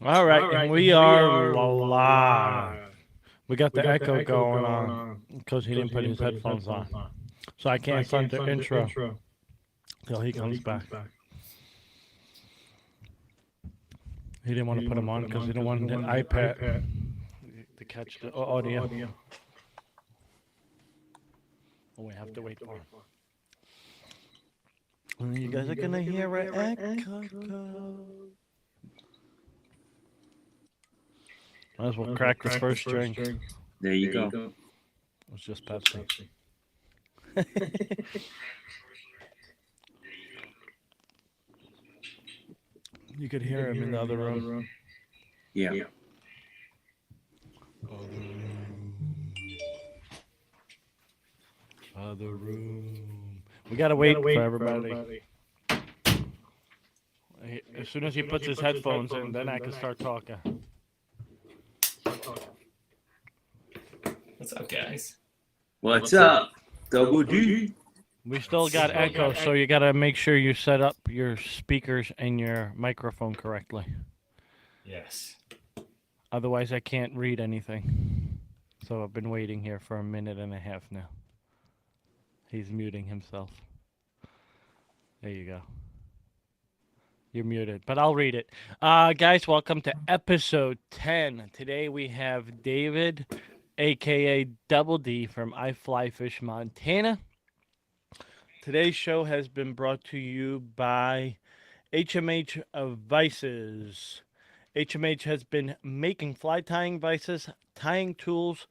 All right, and we are live. We got the echo going on because he didn't put his headphones on. So I can't start the intro till he comes back. He didn't want to put them on because he didn't want the iPad to catch the audio. We have to wait for him. And you guys are going to hear an echo. Might as well crack the first drink. There you go. It's just Pepsi. You could hear him in the other room. Yeah. Other room. We gotta wait for everybody. As soon as he puts his headphones in, then I can start talking. What's up, guys? What's up? Double D. We still got echo, so you gotta make sure you set up your speakers and your microphone correctly. Yes. Otherwise, I can't read anything. So I've been waiting here for a minute and a half now. He's muting himself. There you go. You're muted, but I'll read it. Guys, welcome to episode 10. Today we have David, a.k.a. Double D from I Fly Fish, Montana. Today's show has been brought to you by HMH Vices. HMH has been making fly tying vices, tying tools,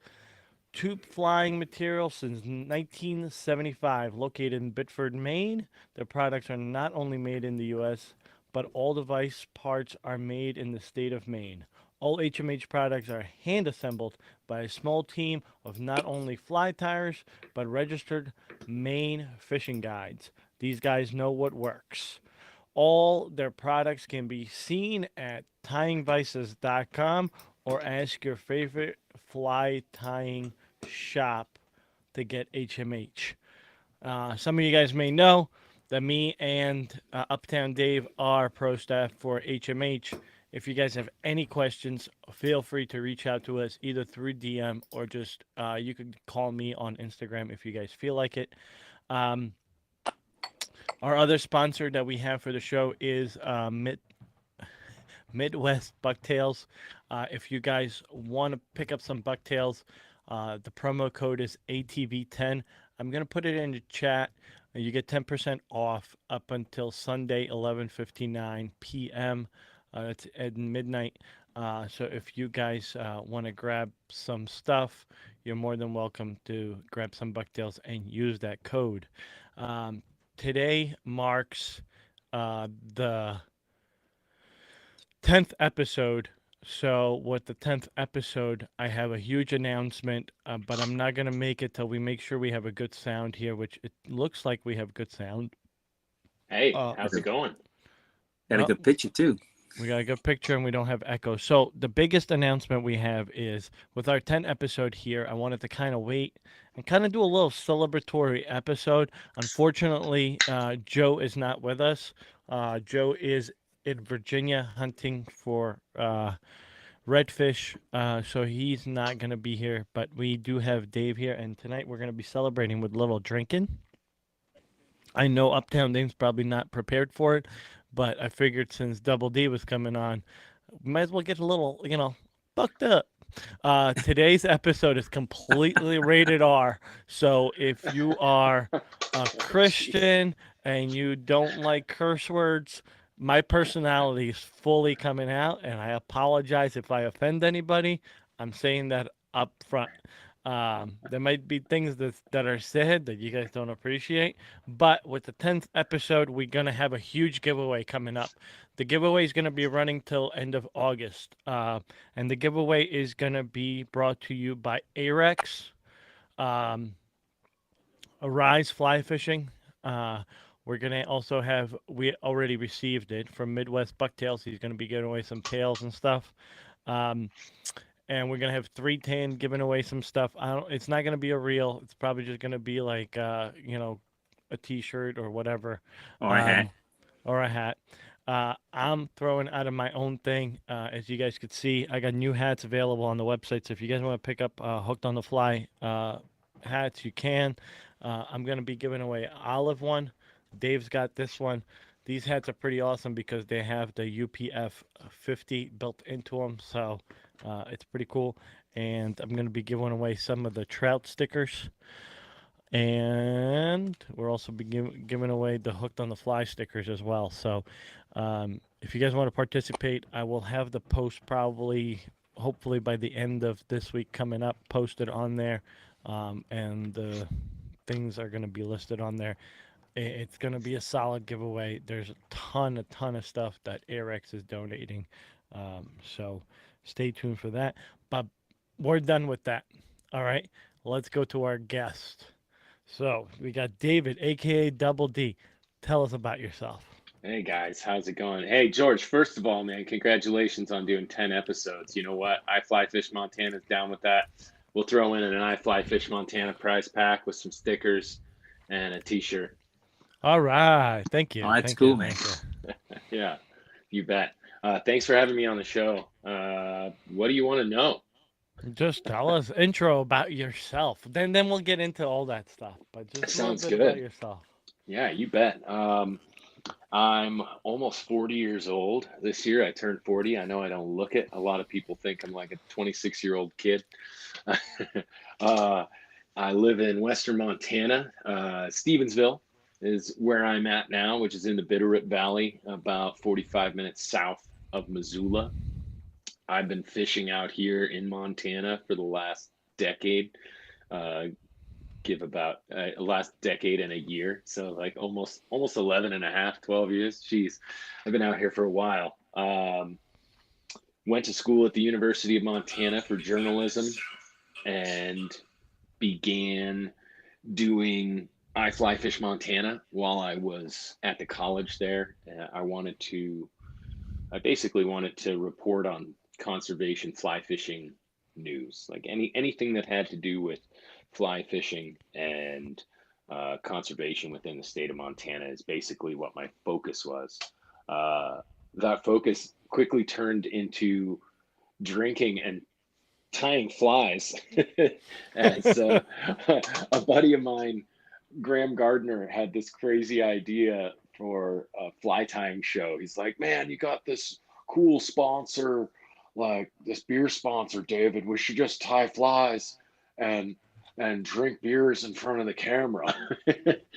tube flying material since 1975. Located in Biddeford, Maine, their products are not only made in the U.S., but all the vice parts are made in the state of Maine. All HMH products are hand assembled by a small team of not only fly tyers, but registered Maine fishing guides. These guys know what works. All their products can be seen at tyingvices.com or ask your favorite fly tying shop to get HMH. Some of you guys may know that me and Uptown Dave are pro staff for HMH. If you guys have any questions, feel free to reach out to us either through DM or just you could call me on Instagram if you guys feel like it. Our other sponsor that we have for the show is Midwest Bucktails. If you guys want to pick up some bucktails, the promo code is ATV10. I'm going to put it in the chat. You get 10% off up until Sunday, 11:59 p.m. It's at midnight. So if you guys want to grab some stuff, you're more than welcome to grab some bucktails and use that code. Today marks the 10th episode. So with the 10th episode, I have a huge announcement, but I'm not going to make it till we make sure we have a good sound here, which it looks like we have good sound. Hey, how's it going? Got a good picture, too. We got a good picture and we don't have echo. So the biggest announcement we have is with our 10th episode here, I wanted to kind of wait and kind of do a little celebratory episode. Unfortunately, Joe is not with us. Joe is in Virginia hunting for redfish, so he's not going to be here. But we do have Dave here, and tonight we're going to be celebrating with a little drinking. I know Uptown Dave's probably not prepared for it, but I figured since Double D was coming on, we might as well get a little, fucked up. Today's episode is completely rated R. So if you are a Christian and you don't like curse words, my personality is fully coming out, and I apologize if I offend anybody. I'm saying that up front. There might be things that are said that you guys don't appreciate, but with the 10th episode, we're going to have a huge giveaway coming up. The giveaway is going to be running till end of August, and the giveaway is going to be brought to you by Arex, Arise Fly Fishing. We're going to also have, we already received it from Midwest Bucktails. He's going to be giving away some tails and stuff. And we're going to have 310 giving away some stuff. It's not going to be a reel. It's probably just going to be like, a t-shirt or whatever. Or a hat. Or a hat. I'm throwing out of my own thing. As you guys could see, I got new hats available on the website. So if you guys want to pick up Hooked on the Fly hats, you can. I'm going to be giving away olive one. Dave's got this one. These hats are pretty awesome because they have the UPF 50 built into them. So it's pretty cool. And I'm going to be giving away some of the trout stickers. And we're also giving away the Hooked on the Fly stickers as well. So if you guys want to participate, I will have the post hopefully by the end of this week coming up, posted on there. And the things are going to be listed on there. It's going to be a solid giveaway. There's a ton of stuff that Arex is donating. So stay tuned for that. But we're done with that. All right, let's go to our guest. So we got David, aka Double D. Tell us about yourself. Hey guys, how's it going? Hey George, first of all, man, congratulations on doing 10 episodes. You know what? I Fly Fish Montana's down with that. We'll throw in an I Fly Fish Montana prize pack with some stickers and a t-shirt. All right. Thank you. Oh, that's Thank cool, you. man. Thank you. Yeah, you bet. Thanks for having me on the show. What do you want to know? Just tell us intro about yourself. Then we'll get into all that stuff. But just Sounds a little bit good. about yourself. Yeah, you bet. I'm almost 40 years old. This year I turned 40. I know I don't look it. A lot of people think I'm like a 26-year-old kid. I live in Western Montana. Stevensville is where I'm at now, which is in the Bitterroot Valley, about 45 minutes south of Missoula. I've been fishing out here in Montana for the last decade. Give about last decade and a year, so like almost 11 and a half, 12 years. Jeez, I've been out here for a while. Went to school at the University of Montana for journalism and began doing I Fly Fish Montana while I was at the college there. I basically wanted to report on conservation fly fishing news, like anything that had to do with fly fishing and conservation within the state of Montana is basically what my focus was. That focus quickly turned into drinking and tying flies. As a buddy of mine, Graham Gardner, had this crazy idea for a fly tying show. He's like, man, you got this cool sponsor, like this beer sponsor, David. We should just tie flies and drink beers in front of the camera.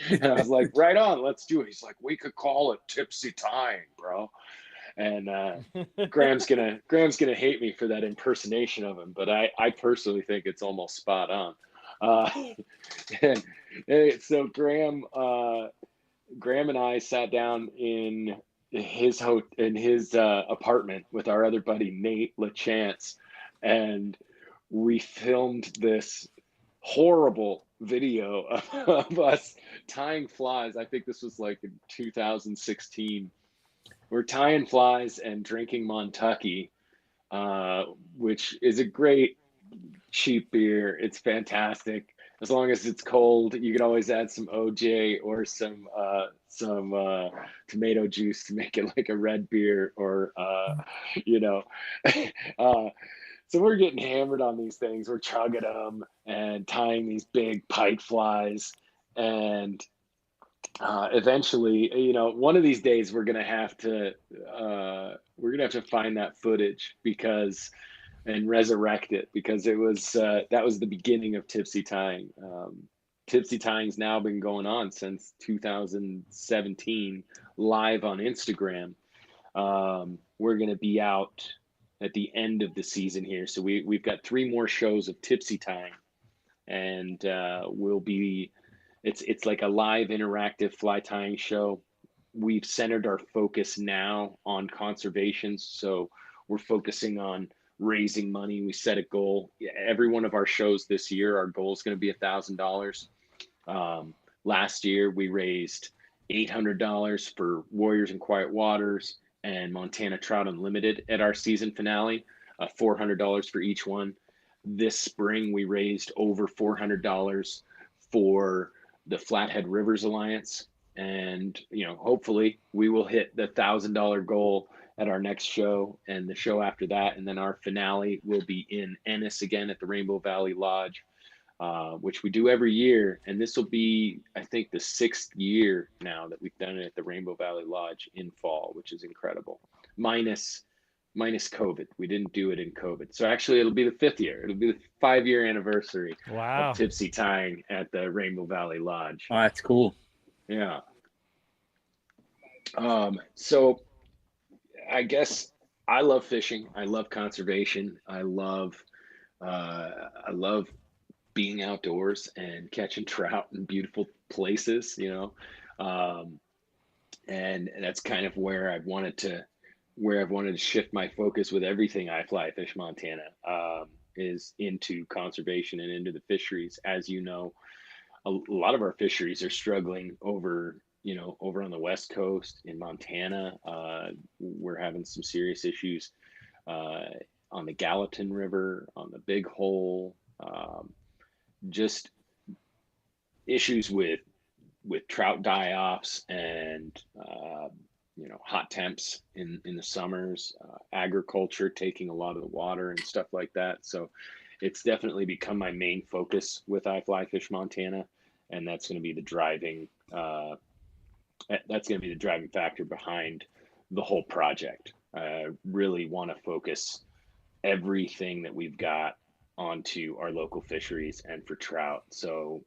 And I was like, right on, let's do it. He's like, we could call it tipsy tying, bro. And Graham's gonna hate me for that impersonation of him, but I personally think it's almost spot on. So Graham and I sat down in his apartment with our other buddy Nate LaChance, and we filmed this horrible video of us tying flies. I think this was like in 2016. We're tying flies and drinking Montucky, which is a great cheap beer. It's fantastic. As long as it's cold, you can always add some OJ or some tomato juice to make it like a red beer, or So we're getting hammered on these things. We're chugging them and tying these big pike flies, and eventually, one of these days we're gonna have to find that footage and resurrect it, because it was that was the beginning of tipsy tying. Tipsy tying's now been going on since 2017, live on Instagram. We're gonna be out at the end of the season here, so we've got 3 more shows of tipsy tying, and it's like a live interactive fly tying show. We've centered our focus now on conservation, so we're focusing on raising money. We set a goal. Every one of our shows this year, our goal is going to be $1,000. Last year we raised $800 for Warriors in Quiet Waters and Montana Trout Unlimited at our season finale, $400 for each one. This spring we raised over $400 for the Flathead Rivers Alliance, And hopefully we will hit the $1,000 goal at our next show and the show after that, and then our finale will be in Ennis again at the Rainbow Valley Lodge, which we do every year. And this will be, I think, the 6th year now that we've done it at the Rainbow Valley Lodge in fall, which is incredible. Minus COVID. We didn't do it in COVID. So actually it'll be the 5th year. It'll be the 5-year anniversary Wow. of Tipsy Tying at the Rainbow Valley Lodge. Oh, that's cool. Yeah. So I guess I love fishing. I love conservation. I love being outdoors and catching trout in beautiful places, and that's kind of where I've wanted to shift my focus with everything I fly fish Montana, is into conservation and into the fisheries. As you know, a lot of our fisheries are struggling over on the West Coast in Montana. We're having some serious issues on the Gallatin River, on the Big Hole, just issues with trout die-offs and hot temps in the summers, agriculture taking a lot of the water and stuff like that. So it's definitely become my main focus with I Fly Fish Montana, and that's going to be the driving factor behind the whole project. I really want to focus everything that we've got onto our local fisheries and for trout. So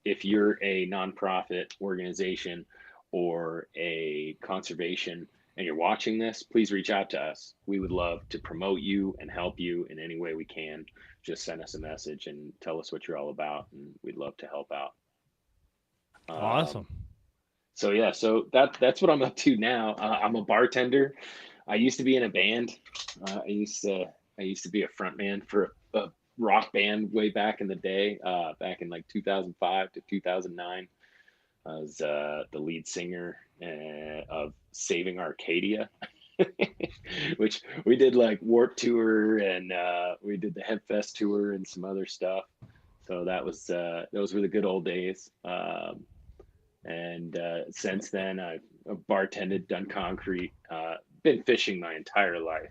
if you're a nonprofit organization or a conservation and you're watching this, please reach out to us. We would love to promote you and help you in any way we can. Just send us a message and tell us what you're all about, and we'd love to help out. Awesome. So yeah, so that's what I'm up to now. I'm a bartender. I used to be in a band. I used to be a front man for a rock band way back in the day, back in like 2005 to 2009. I was the lead singer of Saving Arcadia, which we did like Warped Tour, and we did the Hempfest tour and some other stuff. So those were the good old days. And since then, I've bartended, done concrete, been fishing my entire life.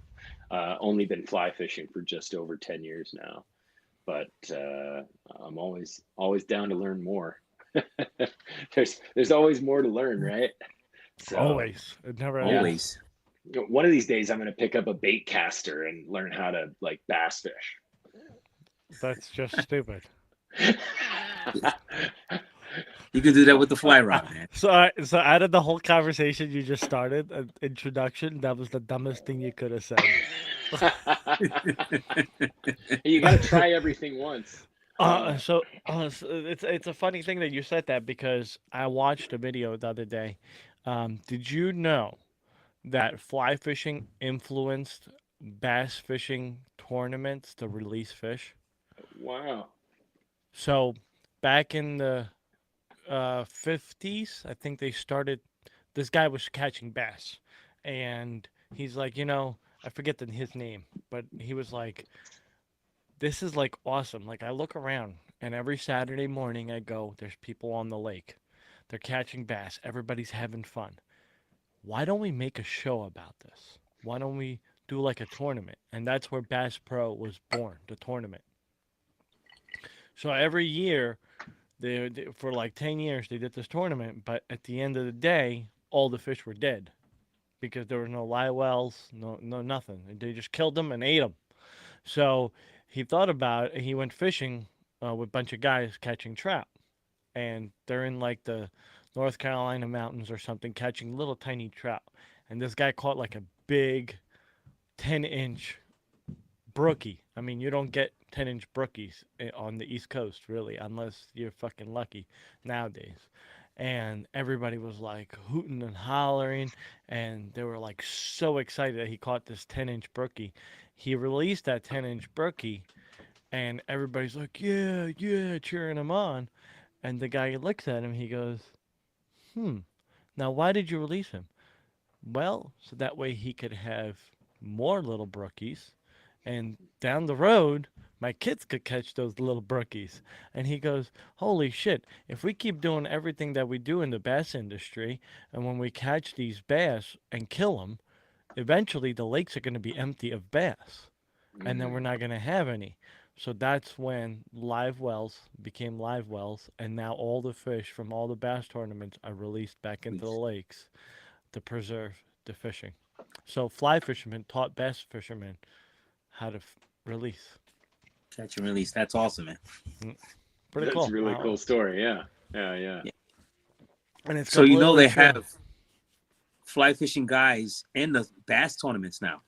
Only been fly fishing for just over 10 years now, but I'm always down to learn more. There's always more to learn, right? So, Always. It never ends. Always. One of these days, I'm going to pick up a bait caster and learn how to like bass fish. That's just stupid. You can do that with the fly rod, man. So out of the whole conversation you just started, an introduction, that was the dumbest thing you could have said. You got to try everything once. So it's a funny thing that you said that, because I watched a video the other day. Did you know that fly fishing influenced bass fishing tournaments to release fish? Wow. So back in the 50s, I think they started. This guy was catching bass, and he's like, I forget his name, but he was like, this is like awesome. Like, I look around, and every Saturday morning I go, there's people on the lake. They're catching bass. Everybody's having fun. Why don't we make a show about this? Why don't we do like a tournament? And that's where Bass Pro was born, the tournament. So every year, for like 10 years, they did this tournament, but at the end of the day, all the fish were dead because there were no live wells, no nothing. They just killed them and ate them. So he thought about it. He went fishing with a bunch of guys catching trout, and they're in like the North Carolina mountains or something catching little tiny trout. And this guy caught like a big 10-inch brookie. I mean, you don't get 10-inch brookies on the East Coast, really, unless you're fucking lucky nowadays. And everybody was like hooting and hollering, and they were like so excited that he caught this 10-inch brookie. He released that 10-inch brookie, and everybody's like, yeah, cheering him on. And the guy looks at him, he goes, now why did you release him? Well, so that way he could have more little brookies, and down the road, my kids could catch those little brookies. And he goes, holy shit, if we keep doing everything that we do in the bass industry, and when we catch these bass and kill them, eventually the lakes are going to be empty of bass. And then we're not going to have any. So that's when live wells became live wells, and now all the fish from all the bass tournaments are released back into the lakes to preserve the fishing. So fly fishermen taught bass fishermen how to release. Catch and release. That's awesome, man. Pretty That's cool. a really cool story. Yeah. And it's So you know they completely true. have fly fishing guys in the bass tournaments now.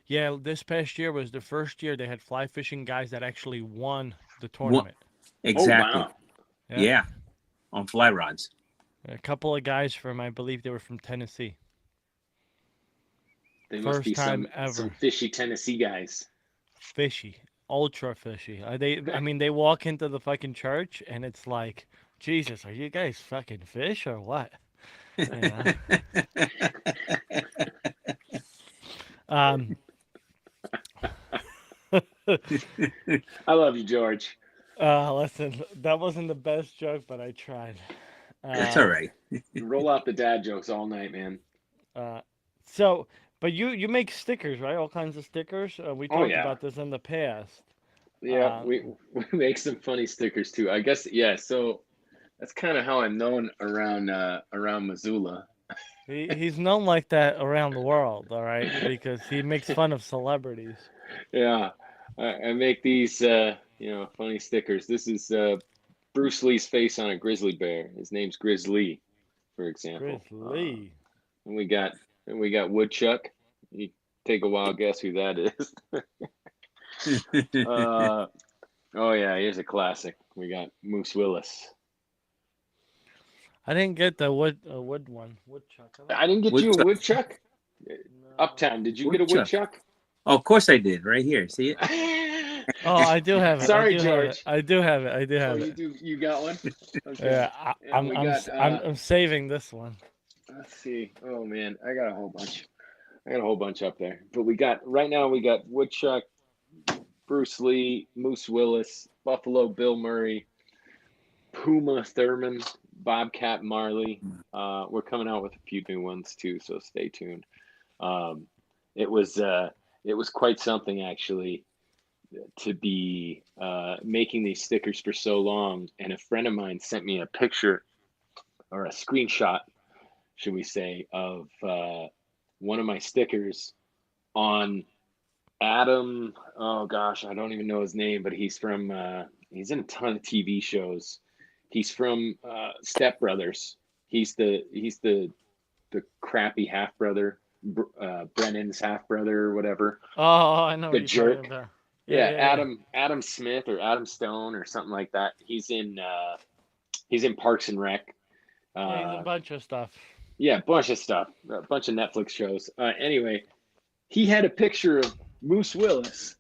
Yeah, this past year was the first year they had fly fishing guys that actually won the tournament. Exactly. Oh, wow. Yeah. On fly rods. A couple of guys from, I believe they were from Tennessee. They must First be time some ever. fishy Tennessee guys. Fishy, ultra fishy. I mean, they walk into the fucking church and it's like, Jesus, are you guys fucking fish or what? You know? I love you, George. Listen, that wasn't the best joke, but I tried. That's all right. Roll out the dad jokes all night, man. So, but you make stickers, right? All kinds of stickers. We talked yeah. about this in the past. Yeah, we make some funny stickers too. I guess so that's kind of how I'm known around Missoula. He's known like that around the world, all right, because he makes fun of celebrities. Yeah, I make these funny stickers. This is Bruce Lee's face on a grizzly bear. His name's Grizzly, for example. Grizzly. And we got Woodchuck. You take a wild guess who that is. Oh yeah, here's a classic. We got Moose Willis. I didn't get the wood one. Woodchuck. I didn't get you a Woodchuck. woodchuck. Uptown, did you get a Woodchuck. woodchuck? Oh, of course I did. Right here. See it? Oh, I do have it. Sorry, I do George. Have it. I do have it. I do have You it. do. You got one? Okay. Yeah, And we got, I'm saving this one. Let's see. Oh man, I got a whole bunch up there. But we got Woodchuck, Bruce Lee, Moose Willis, Buffalo Bill Murray, Puma Thurman, Bobcat Marley. We're coming out with a few new ones too, so stay tuned. It was quite something actually to be making these stickers for so long. And a friend of mine sent me a picture or a screenshot, should we say, of one of my stickers on Adam. Oh gosh, I don't even know his name, but he's from he's in a ton of TV shows. He's from Step Brothers. He's the crappy half brother, Brennan's half brother or whatever. Oh, I know The what you're jerk. talking about. Yeah, Adam Smith or Adam Stone or something like that. He's in Parks and Rec. Yeah, he's a bunch of stuff. Yeah, a bunch of stuff, a bunch of Netflix shows. Anyway, he had a picture of Moose Willis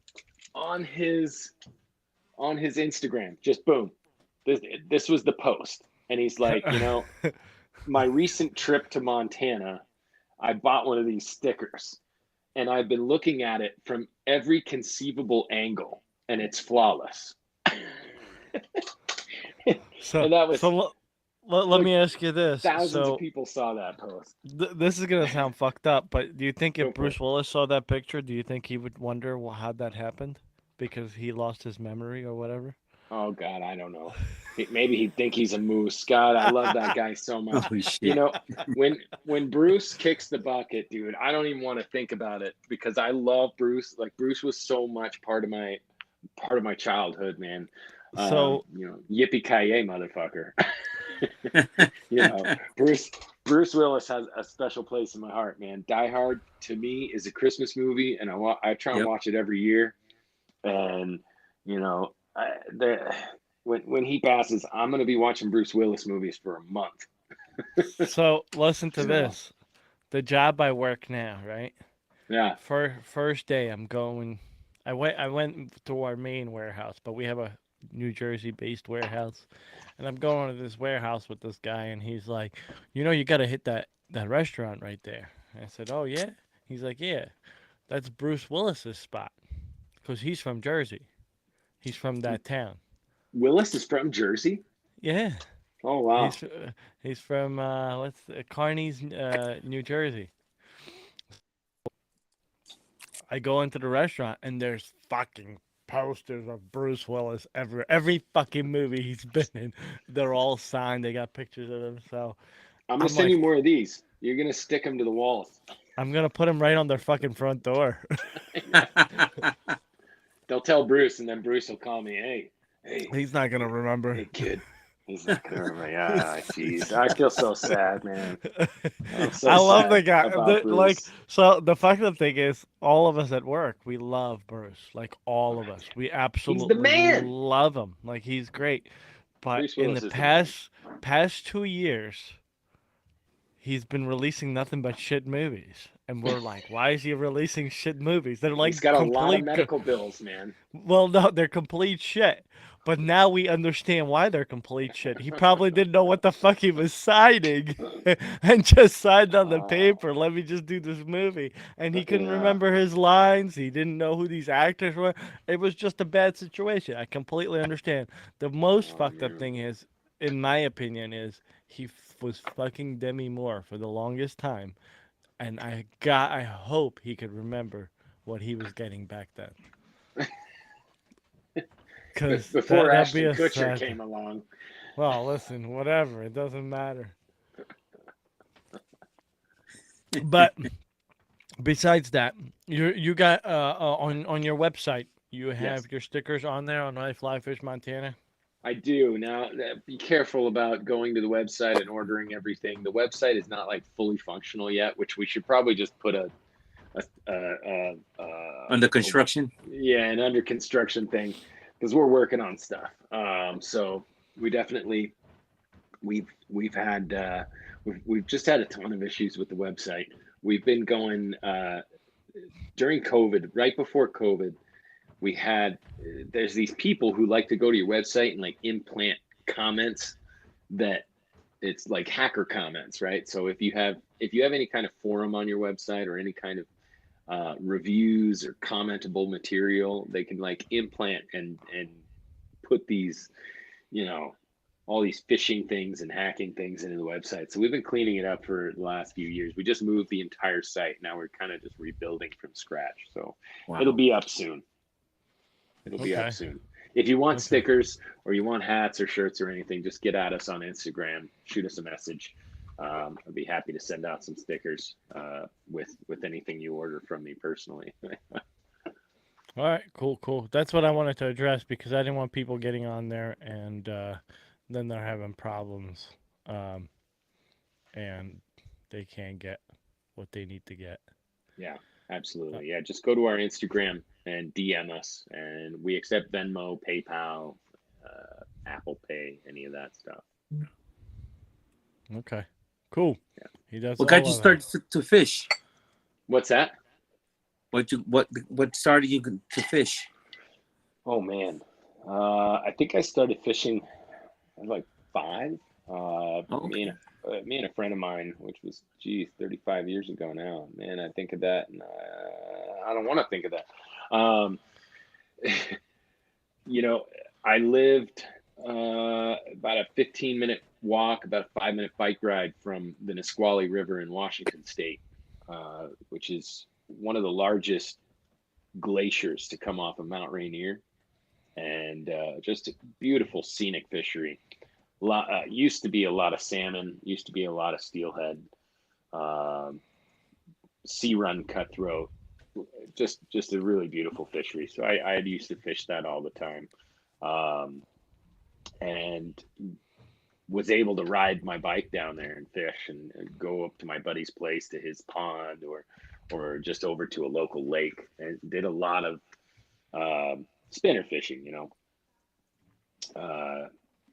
on his Instagram. Just boom. This was the post. And he's like, my recent trip to Montana, I bought one of these stickers. And I've been looking at it from every conceivable angle, and it's flawless. So, and that was let me ask you this. Thousands of people saw that post. This is gonna sound fucked up, but do you think Go if for Bruce it. Willis saw that picture, do you think he would wonder how that happened? Because he lost his memory or whatever? Oh God, I don't know. Maybe he'd think he's a moose. God, I love that guy so much. Holy shit. When Bruce kicks the bucket, dude, I don't even want to think about it because I love Bruce. Like Bruce was so much part of my childhood, man. So yippee ki yay, motherfucker. Bruce Willis has a special place in my heart, man. Die Hard to me is a Christmas movie, and I try and watch it every year. And when he passes, I'm going to be watching Bruce Willis movies for a month. So listen to this. The job I work now, right? Yeah. First day I'm going. I went to our main warehouse, but we have a New Jersey-based warehouse, and I'm going to this warehouse with this guy, and he's like, you got to hit that restaurant right there. And I said, oh yeah. He's like, yeah, that's Bruce Willis's spot, because he's from Jersey. He's from that town. Willis is from Jersey. Yeah. Oh wow. He's from Kearny's, New Jersey. I go into the restaurant and there's fucking posters of Bruce Willis every fucking movie he's been in. They're all signed. They got pictures of him. So I'm gonna I'm send you like, more of these. You're gonna stick them to the walls. I'm gonna put him right on their fucking front door. They'll tell Bruce, and then Bruce will call me. Hey, He's not gonna remember. hey, kid. He's not gonna remember. Yeah, jeez. I feel so sad, man. I'm so I love sad the guy. about Like, Bruce. so the fucking thing is, all of us at work, we love Bruce. Like, all of us, we absolutely man. love him. Like, he's great. But Bruce in Willis the is the man. past 2 years, he's been releasing nothing but shit movies, and we're like, why is he releasing shit movies? They're like He's got a lot of complete medical bills, man. Well, no, they're complete shit. But now we understand why they're complete shit. He probably didn't know what the fuck he was signing and just signed on the paper, let me just do this movie. And he couldn't Yeah. remember his lines. He didn't know who these actors were. It was just a bad situation. I completely understand. The most fucked up thing is, in my opinion, is he was fucking Demi Moore for the longest time. And I hope he could remember what he was getting back then. Because Before Ashton Kutcher came along. Well, listen, whatever. It doesn't matter. But besides that, you got on your website, you have your stickers on there on I Fly Fish Montana. I do. Now, be careful about going to the website and ordering everything. The website is not like fully functional yet, which we should probably just put Under construction. Yeah, an under construction thing, because we're working on stuff. So we definitely we've just had a ton of issues with the website. We've been going during COVID, right before COVID. There's these people who like to go to your website and like implant comments that it's like hacker comments, right? So if you have any kind of forum on your website or any kind of reviews or commentable material, they can like implant and put these, all these phishing things and hacking things into the website. So we've been cleaning it up for the last few years. We just moved the entire site. Now we're kind of just rebuilding from scratch. So It'll be up soon. It'll be up soon. If you want stickers or you want hats or shirts or anything, just get at us on Instagram. Shoot us a message. I'd be happy to send out some stickers with anything you order from me personally. All right, cool. That's what I wanted to address because I didn't want people getting on there and then they're having problems and they can't get what they need to get. Yeah, absolutely. Yeah, just go to our Instagram and DM us, and we accept Venmo, PayPal, Apple Pay, any of that stuff. Okay, cool. Yeah. He does. What got you started to fish? What's that? What started you to fish? Oh man, I think I started fishing at like 5. Me and a friend of mine, which was 35 years ago now. Man, I think of that, and I don't want to think of that. I lived about a 15-minute walk, about a 5-minute bike ride from the Nisqually River in Washington State, which is one of the largest glaciers to come off of Mount Rainier, and just a beautiful scenic fishery. Used to be a lot of salmon, used to be a lot of steelhead, sea run cutthroat, just a really beautiful fishery. So I used to fish that all the time, and was able to ride my bike down there and fish and go up to my buddy's place to his pond or just over to a local lake, and did a lot of spinner fishing,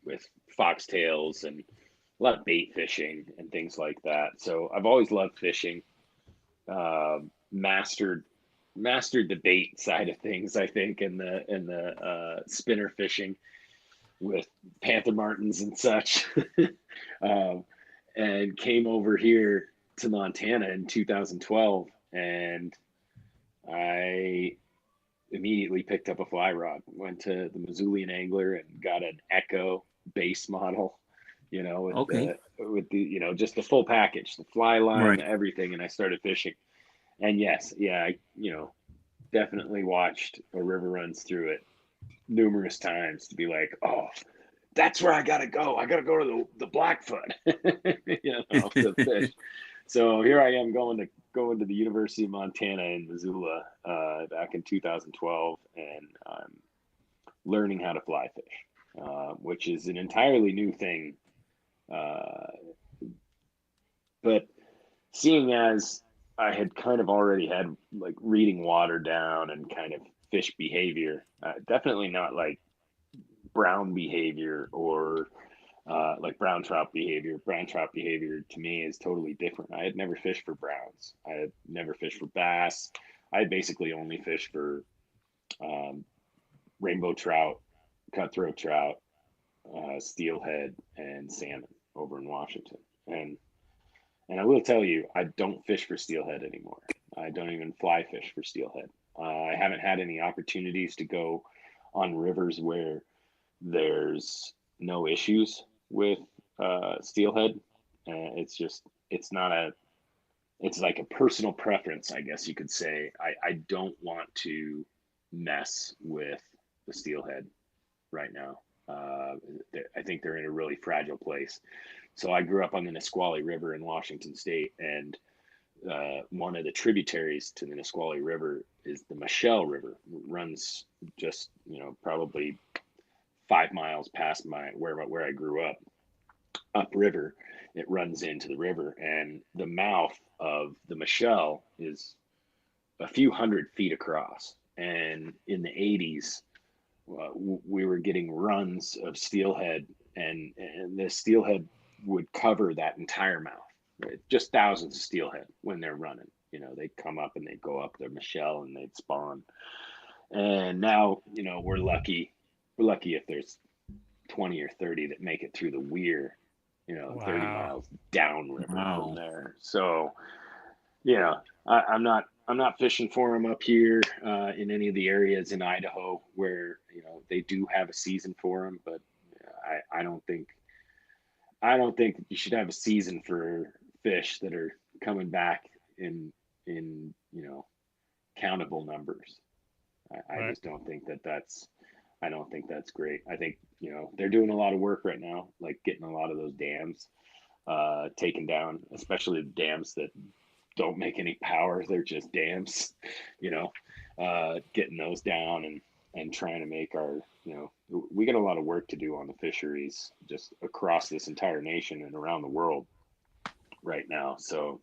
with foxtails and a lot of bait fishing and things like that. So I've always loved fishing. Mastered the bait side of things, I think, in the spinner fishing with panther martins and such. And came over here to Montana in 2012, and I immediately picked up a fly rod, went to the Missoulian Angler and got an Echo base model, with Okay. the just the full package, the fly line, Right. everything, and I started fishing. And yes, yeah, I definitely watched a river runs through it numerous times to be like, oh, that's where I gotta go. I gotta go to the Blackfoot, to fish. So here I am going to the University of Montana in Missoula back in 2012, and I'm learning how to fly fish, which is an entirely new thing. But seeing as I had kind of already had like reading water down and kind of fish behavior, definitely not like brown behavior or like brown trout behavior. Brown trout behavior to me is totally different. I had never fished for browns. I had never fished for bass. I had basically only fished for rainbow trout, cutthroat trout, steelhead, and salmon over in Washington. And I will tell you, I don't fish for steelhead anymore. I don't even fly fish for steelhead. I haven't had any opportunities to go on rivers where there's no issues with steelhead. It's not it's like a personal preference, I guess you could say. I don't want to mess with the steelhead right now. I think they're in a really fragile place. So I grew up on the Nisqually River in Washington State, and one of the tributaries to the Nisqually River is the Michelle River. It runs just probably 5 miles past where I grew up, upriver. It runs into the river, and the mouth of the Michelle is a few 100 feet across. And in the 80s, we were getting runs of steelhead, and the steelhead would cover that entire mouth. Right? Just thousands of steelhead when they're running. They'd come up and they'd go up the Michelle and they'd spawn. And now, we're lucky. We're lucky if there's 20 or 30 that make it through the weir, 30 Wow. miles downriver Wow. from there. So, I'm not fishing for them up here in any of the areas in Idaho where they do have a season for them, but I don't think you should have a season for fish that are coming back in countable numbers. I Right. just don't think that's I don't think that's great. I think they're doing a lot of work right now, like getting a lot of those dams taken down, especially the dams that don't make any power. They're just dams, getting those down and trying to make our, we got a lot of work to do on the fisheries just across this entire nation and around the world right now. So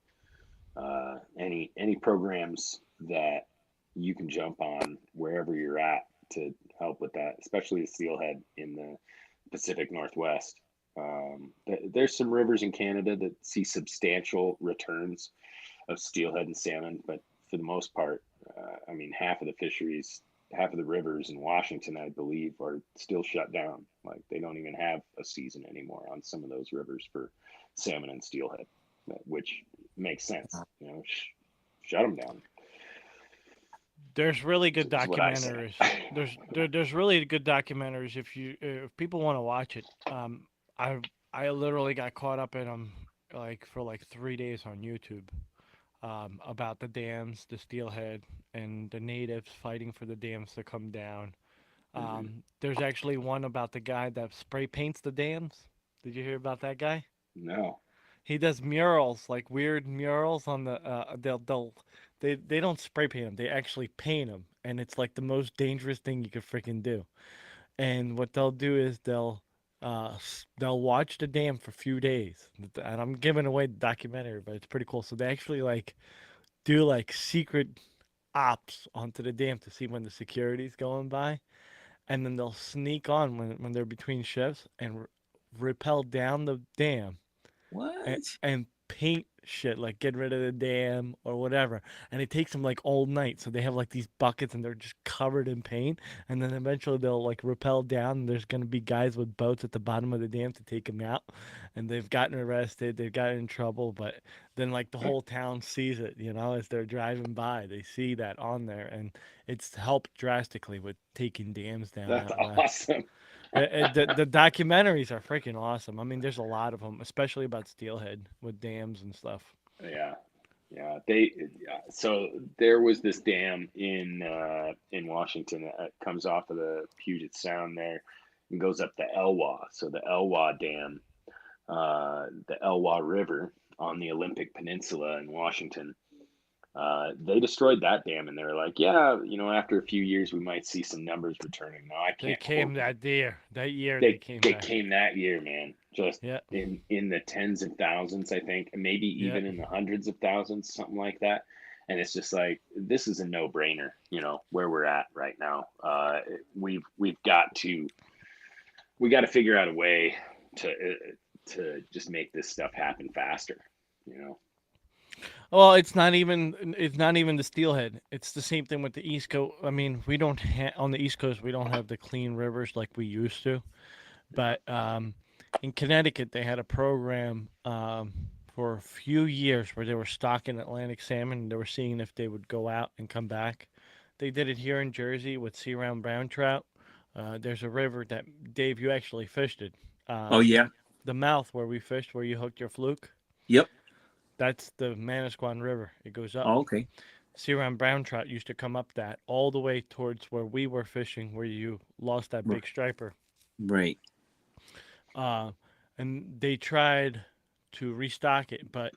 any programs that you can jump on wherever you're at to help with that, especially the steelhead in the Pacific Northwest. There's some rivers in Canada that see substantial returns of steelhead and salmon, but for the most part, half of the fisheries, half of the rivers in Washington, I believe, are still shut down. Like they don't even have a season anymore on some of those rivers for salmon and steelhead, which makes sense. Shut them down. There's really good Is what I say. documentaries. There's really good documentaries if people want to watch it. I literally got caught up in them for 3 days on YouTube. About the dams, the steelhead, and the natives fighting for the dams to come down. There's actually one about the guy that spray paints the dams. Did you hear about that guy? No. He does murals, like weird murals on the. They don't spray paint them. They actually paint them, and it's like the most dangerous thing you could freaking do. And what they'll do is they'll watch the dam for a few days, and I'm giving away the documentary, but it's pretty cool. So they actually do secret ops onto the dam to see when the security's going by, and then they'll sneak on when they're between shifts and rappel down the dam What? and paint shit, like get rid of the dam or whatever. And it takes them like all night. So they have like these buckets and they're just covered in paint. And then eventually they'll like rappel down and there's going to be guys with boats at the bottom of the dam to take them out. And they've gotten arrested, they've gotten in trouble. But then like the whole town sees it, as they're driving by. They see that on there. And it's helped drastically with taking dams down That's out west. awesome. The documentaries are freaking awesome. I mean, there's a lot of them, especially about Steelhead with dams and stuff. Yeah. So there was this dam in Washington that comes off of the Puget Sound there and goes up the Elwha. So the Elwha Dam, the Elwha River on the Olympic Peninsula in Washington. They destroyed that dam, and they were like, "Yeah, after a few years, we might see some numbers returning." No, I They can't. came that year. That year They came they back. came that year, man. Just Yeah. in the tens of thousands, I think, and maybe even in the hundreds of thousands, something like that. And it's just like, this is a no-brainer, where we're at right now. We've got to figure out a way to just make this stuff happen faster. Well, it's not even the steelhead. It's the same thing with the East Coast. I mean, we don't on the East Coast we don't have the clean rivers like we used to. But in Connecticut they had a program for a few years where they were stocking Atlantic salmon and they were seeing if they would go out and come back. They did it here in Jersey with sea-round brown trout. There's a river that Dave, you actually fished it. Oh yeah. The mouth where we fished, where you hooked your fluke. Yep. That's the Manasquan River. It goes up. Oh, okay. Sea-round brown trout used to come up that all the way towards where we were fishing, where you lost that big striper. Right. And they tried to restock it, but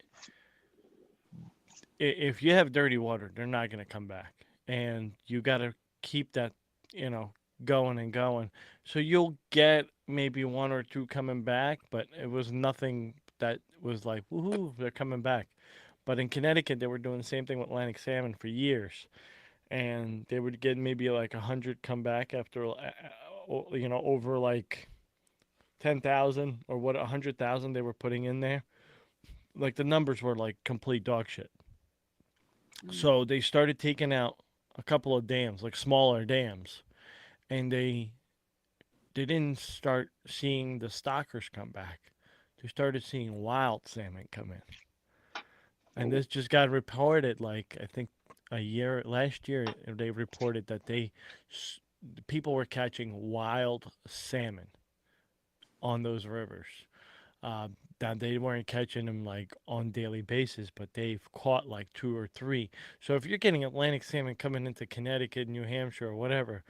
if you have dirty water, they're not going to come back. And you got to keep that, going and going. So you'll get maybe one or two coming back, but it was nothing that was like, woohoo, they're coming back. But in Connecticut, they were doing the same thing with Atlantic salmon for years. And they would get maybe like 100 come back after, over like 10,000 or 100,000 they were putting in there. Like the numbers were like complete dog shit. So they started taking out a couple of dams, like smaller dams, and they didn't start seeing the stockers come back. They started seeing wild salmon come in. And this just got reported, like, I think last year, they reported that people were catching wild salmon on those rivers. That they weren't catching them like on daily basis, but they've caught like 2 or 3. So if you're getting Atlantic salmon coming into Connecticut, New Hampshire, or whatever,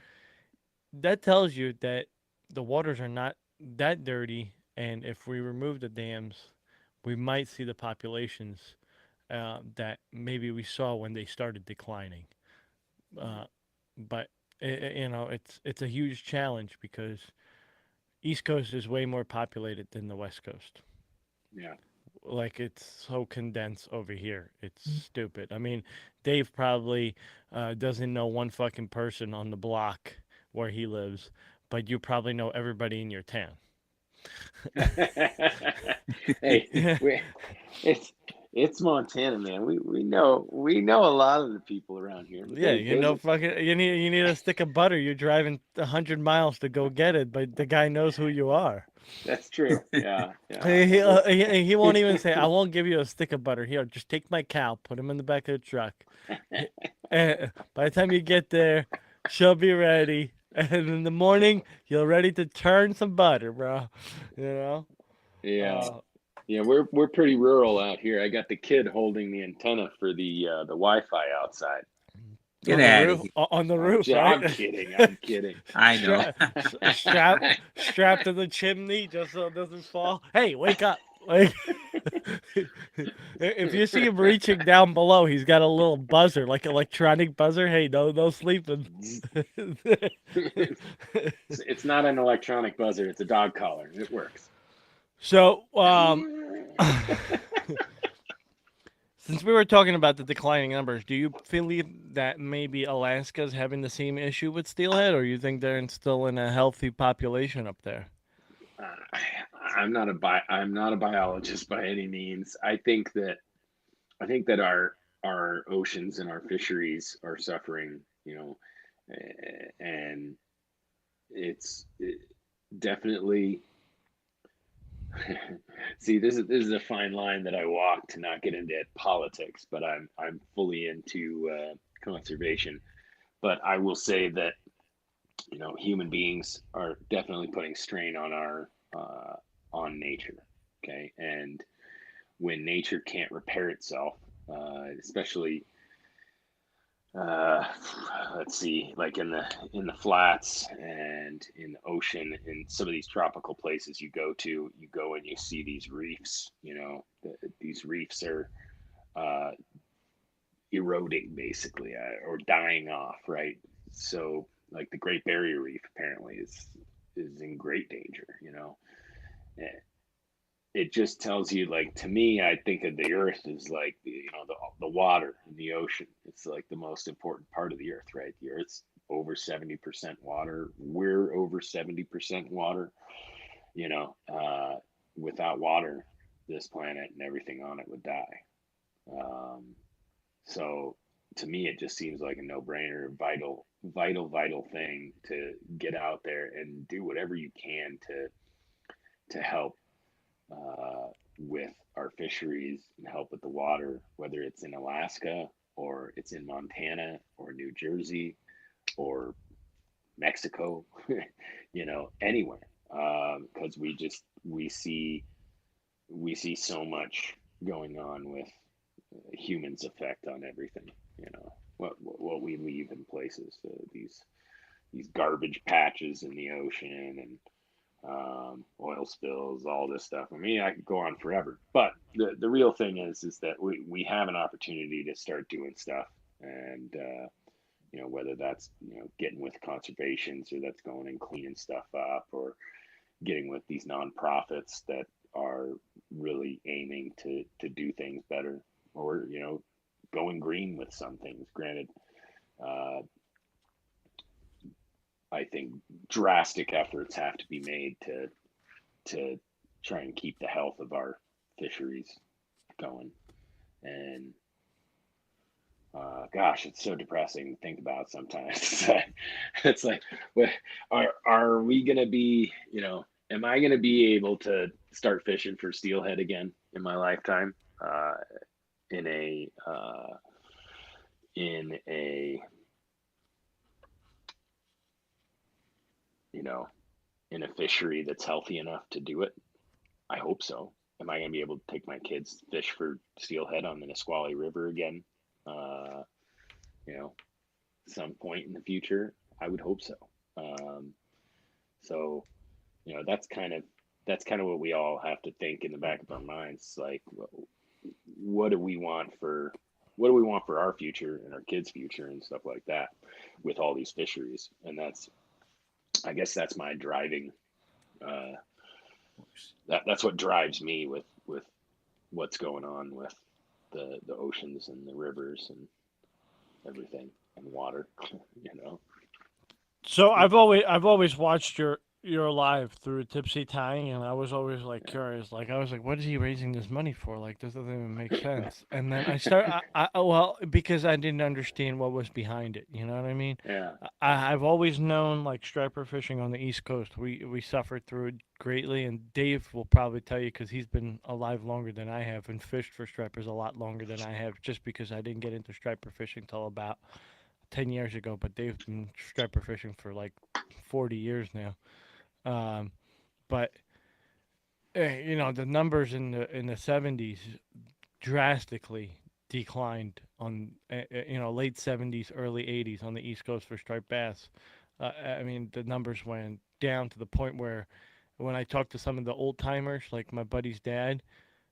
that tells you that the waters are not that dirty. And if we remove the dams, we might see the populations that maybe we saw when they started declining. But it's a huge challenge because East Coast is way more populated than the West Coast. Yeah. Like, it's so condensed over here. It's stupid. I mean, Dave probably doesn't know one fucking person on the block where he lives, but you probably know everybody in your town. Hey, it's Montana, man. We know a lot of the people around here. Yeah, fucking you need a stick of butter. You're driving 100 miles to go get it, but the guy knows who you are. That's true. Yeah. He won't even say, "I won't give you a stick of butter. Here, just take my cow, put him in the back of the truck." By the time you get there, she'll be ready, and in the morning, you're ready to turn some butter, bro. Yeah. Yeah, we're pretty rural out here. I got the kid holding the antenna for the Wi-Fi outside. Get out of here. On the roof, I'm right? kidding. I know. Strapped to the chimney just so it doesn't fall. Hey, wake up! Like, if you see him reaching down below, he's got a little buzzer, like electronic buzzer. Hey, no sleeping. It's not an electronic buzzer. It's a dog collar. It works. So, since we were talking about the declining numbers, do you feel that maybe Alaska's having the same issue with steelhead, or you think they're still in a healthy population up there? I'm not a biologist by any means. I think that I think that our oceans and our fisheries are suffering, and it definitely. See, this is a fine line that I walk to not get into politics, but I'm fully into conservation. But I will say that human beings are definitely putting strain on our on nature. Okay, and when nature can't repair itself, especially uh, let's see, like in the flats and in the ocean, in some of these tropical places you go and you see these reefs. These reefs are uh, eroding basically, or dying off, right? So, like the Great Barrier Reef apparently is in great danger. Eh, it just tells you, like, to me, I think of the earth as like the water in the ocean. It's like the most important part of the earth, right? The earth's over 70% water. We're over 70% water. you know uh, Without water, this planet and everything on it would die. Um, so to me, it just seems like a no-brainer, vital thing to get out there and do whatever you can to help with our fisheries and help with the water, whether it's in Alaska or it's in Montana or New Jersey or Mexico, anywhere. Because we see so much going on with humans' effect on everything. What we leave in places, these garbage patches in the ocean, and oil spills, all this stuff. I mean, I could go on forever, but the real thing is that we have an opportunity to start doing stuff, and whether that's getting with conservations, or that's going and cleaning stuff up, or getting with these nonprofits that are really aiming to do things better, or going green with some things. Granted, uh, I think drastic efforts have to be made to try and keep the health of our fisheries going. And gosh, it's so depressing to think about sometimes. It's like, what are we gonna be? Am I gonna be able to start fishing for steelhead again in my lifetime? In a in a you know in a fishery that's healthy enough to do it? I hope so. Am I going to be able to take my kids to fish for steelhead on the Nisqually River again? Uh, you know, some point in the future, I would hope so. Um, so, that's kind of what we all have to think in the back of our minds. Like, what do we want for our future and our kids' future and stuff like that with all these fisheries? And I guess that's my driving. Uh, that's what drives me with what's going on with the oceans and the rivers and everything, and water. you know So I've always watched your live through Tipsy Tying, and I was always like curious. Like I was like, what is he raising this money for? Like this doesn't even make sense. And then well, because I didn't understand what was behind it. You know what I mean? yeah I've always known like striper fishing on the East Coast. We suffered through it greatly, and Dave will probably tell you because he's been alive longer than I have and fished for stripers a lot longer than I have. Just because I didn't get into striper fishing till about 10 years ago, but Dave's been striper fishing for like 40 years now. Um, but the numbers in the 70s drastically declined on late 70s, early 80s on the East Coast for striped bass. I mean, the numbers went down to the point where when I talked to some of the old timers, like my buddy's dad,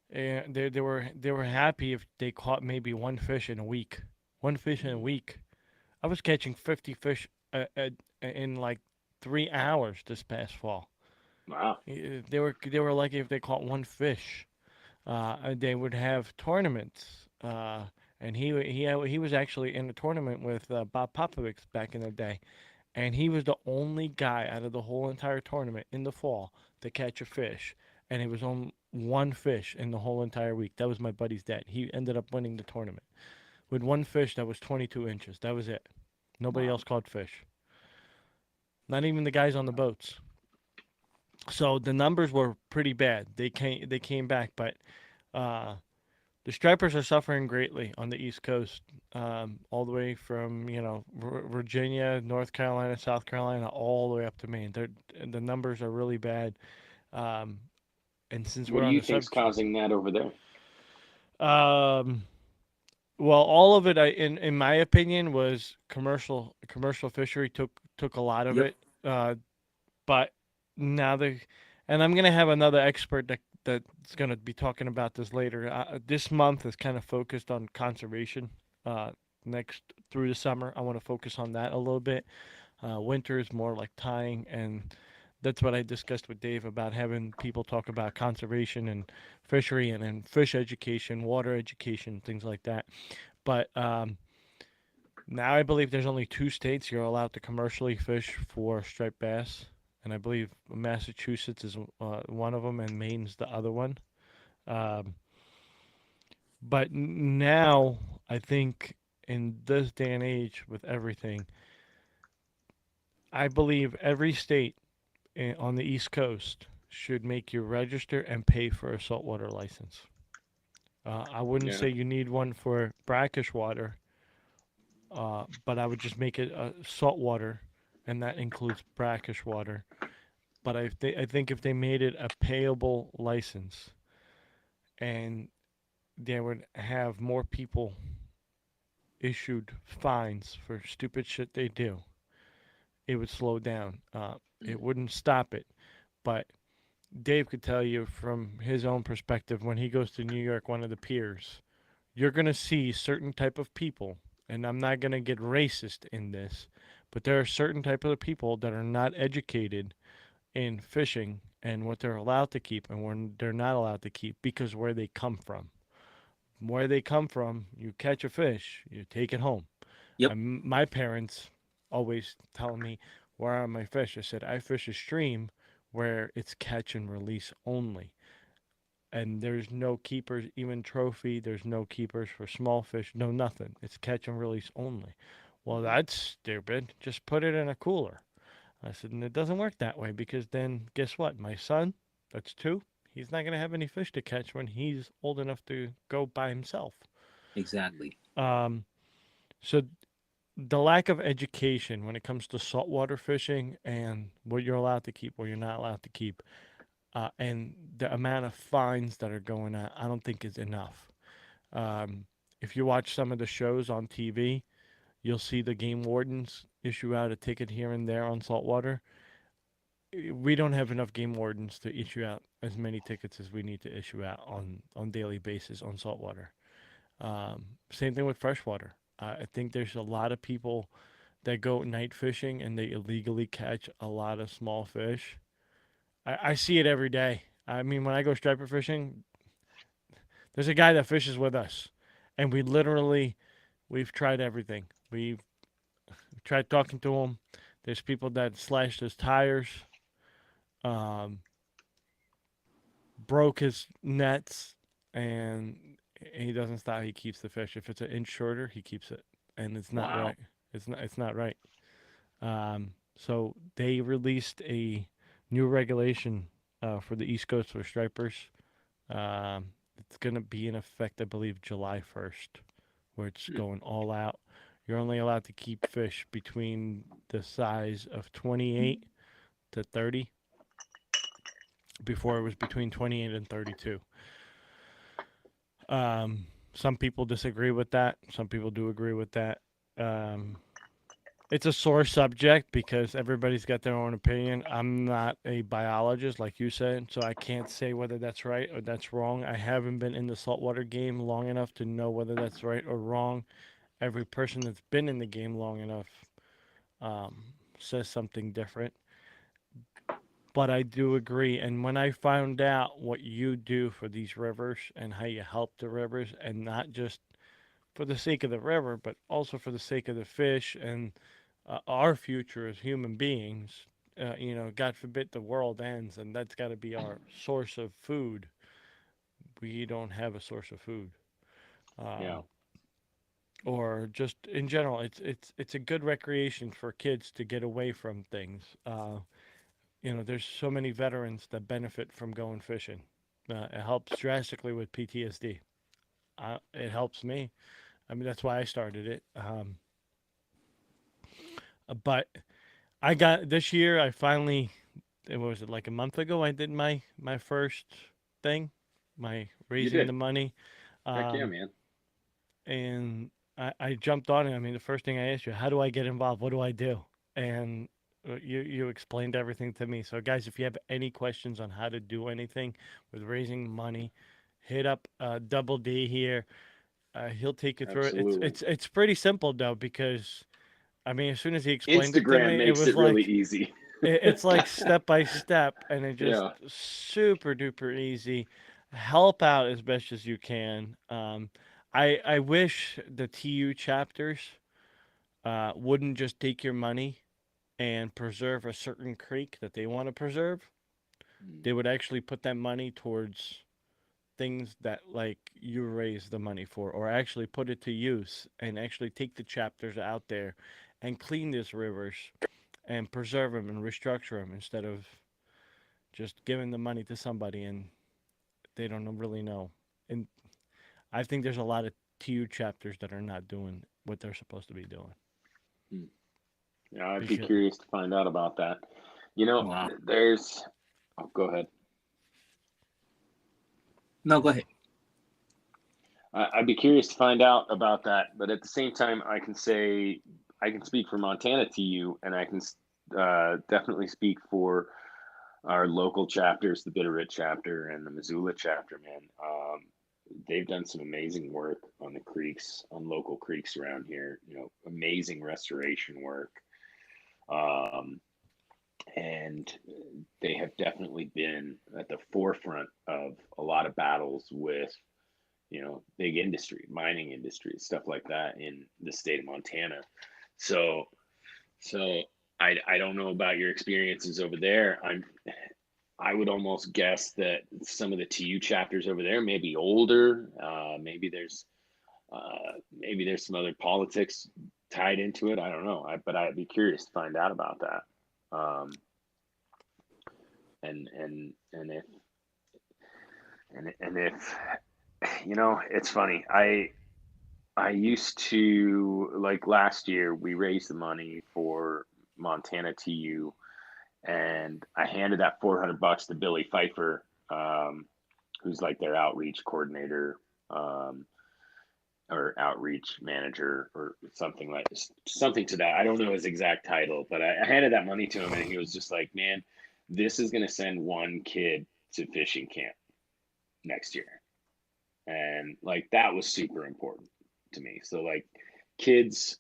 they were happy if they caught maybe one fish in a week. One fish in a week. I was catching 50 fish in like 3 hours this past fall. wow They were like if they caught one fish, they would have tournaments. And he was actually in a tournament with Bob Popovic back in the day, and he was the only guy out of the whole entire tournament in the fall to catch a fish. and it was on one fish in the whole entire week. That was my buddy's dad. He ended up winning the tournament with one fish that was 22 inches. That was it. Nobody Wow. else caught fish. Not even the guys on the boats. So the numbers were pretty bad. They came back, but uh, the stripers are suffering greatly on the East Coast, all the way from Virginia, North Carolina, South Carolina, all the way up to Maine. The numbers are really bad. Um, and since What we're do on you the think's subject, causing that over there? um, well, all of it, in my opinion, was commercial fishery took a lot of Yep. it. But now and I'm gonna have another expert that's gonna be talking about this later. This month is kind of focused on conservation. Uh, Next through the summer, I want to focus on that a little bit. Winter is more like tying, and that's what I discussed with Dave about having people talk about conservation and fishery and fish education, water education, things like that. But now I believe there's only 2 states you're allowed to commercially fish for striped bass, and I believe Massachusetts is one of them, and Maine's the other one. Um, but now I think in this day and age with everything, I believe every state on the East Coast should make you register and pay for a saltwater license. I wouldn't Yeah. say you need one for brackish water, but I would just make it saltwater, and that includes brackish water. But I think if they made it a payable license, and they would have more people issued fines for stupid shit they do, it would slow down. It wouldn't stop it, but Dave could tell you from his own perspective when he goes to New York, one of the piers, you're gonna see certain type of people, and I'm not gonna get racist in this, but there are certain type of people that are not educated in fishing and what they're allowed to keep and what they're not allowed to keep because where they come from. Where they come from, you catch a fish, you take it home. Yep. My parents always tell me, where are my fish? I said, I fish a stream where it's catch and release only. And there's no keepers, even trophy, there's no keepers for small fish, no nothing. It's catch and release only. Well, that's stupid. Just put it in a cooler. I said, and it doesn't work that way because then guess what? My son, that's 2, he's not going to have any fish to catch when he's old enough to go by himself. Exactly. Um, so the lack of education when it comes to saltwater fishing and what you're allowed to keep, what you're not allowed to keep, and the amount of fines that are going on, I don't think is enough. Um, if you watch some of the shows on TV, you'll see the game wardens issue out a ticket here and there on saltwater. We don't have enough game wardens to issue out as many tickets as we need to issue out on daily basis on saltwater. Same thing with freshwater. I think there's a lot of people that go night fishing and they illegally catch a lot of small fish. I see it every day. I mean, when I go striper fishing, there's a guy that fishes with us, and we've tried everything. We've tried talking to him. There's people that slashed his tires, um, broke his nets, and he doesn't stop. He keeps the fish. If it's an inch shorter, he keeps it, and it's not Wow. right. It's not right. So they released a new regulation for the East Coast for stripers. It's going to be in effect, I believe, July 1st, where it's going all out. You're only allowed to keep fish between the size of 28 to 30. Before it was between 28 and 32. Some people disagree with that. Some people do agree with that. It's a sore subject because everybody's got their own opinion. I'm not a biologist, like you said, so I can't say whether that's right or that's wrong. I haven't been in the saltwater game long enough to know whether that's right or wrong. Every person that's been in the game long enough um, says something different. But I do agree. And when I found out what you do for these rivers and how you help the rivers, and not just for the sake of the river, but also for the sake of the fish and our future as human beings, God forbid the world ends and that's got to be our source of food, we don't have a source of food. Yeah. Um, or just in general, it's a good recreation for kids to get away from things. There's so many veterans that benefit from going fishing. It helps drastically with PTSD. It helps me. I mean, that's why I started it. But I got this year. I finally, it was it like a month ago. I did my first thing, my You raising the did. money, Heck yeah, um, man. and I jumped on it. I mean, the first thing I asked you, how do I get involved? What do I do? And you explained everything to me. So, guys, if you have any questions on how to do anything with raising money, hit up Double D here. He'll take you through it. It's Absolutely. it's it's pretty simple though because I mean, as soon as he explained it to Instagram me, it makes was it really like easy. it's like step by step, and it just Yeah. super duper easy. Help out as best as you can. I wish the TU chapters wouldn't just take your money and preserve a certain creek that they want to preserve. Mm. They would actually put that money towards things that like you raise the money for, or actually put it to use and actually take the chapters out there and clean these rivers and preserve them and restructure them instead of just giving the money to somebody and they don't really know. And I think there's a lot of TU chapters that are not doing what they're supposed to be doing. Mm. Yeah, I'd be Because curious to find out about that. Wow. There's. Oh, go ahead. No, go ahead. I'd be curious to find out about that, but at the same time, I can speak for Montana TU, and I can definitely speak for our local chapters, the Bitterroot chapter and the Missoula chapter. Man, they've done some amazing work on the creeks, on local creeks around here. Amazing restoration work, um, and they have definitely been at the forefront of a lot of battles with big industry, mining industry, stuff like that in the state of Montana. So, so I don't know about your experiences over there. I would almost guess that some of the TU chapters over there may be older. Maybe there's some other politics tied into it. I don't know. But I'd be curious to find out about that. And if it's funny. I used to, like, last year we raised the money for Montana TU, and I handed that $400 to Billy Pfeiffer, who's like their outreach coordinator, um, or outreach manager, or something to that. I don't know his exact title, but I handed that money to him, and he was just like, "Man, this is going to send one kid to fishing camp next year," and like that was super important to me. So like kids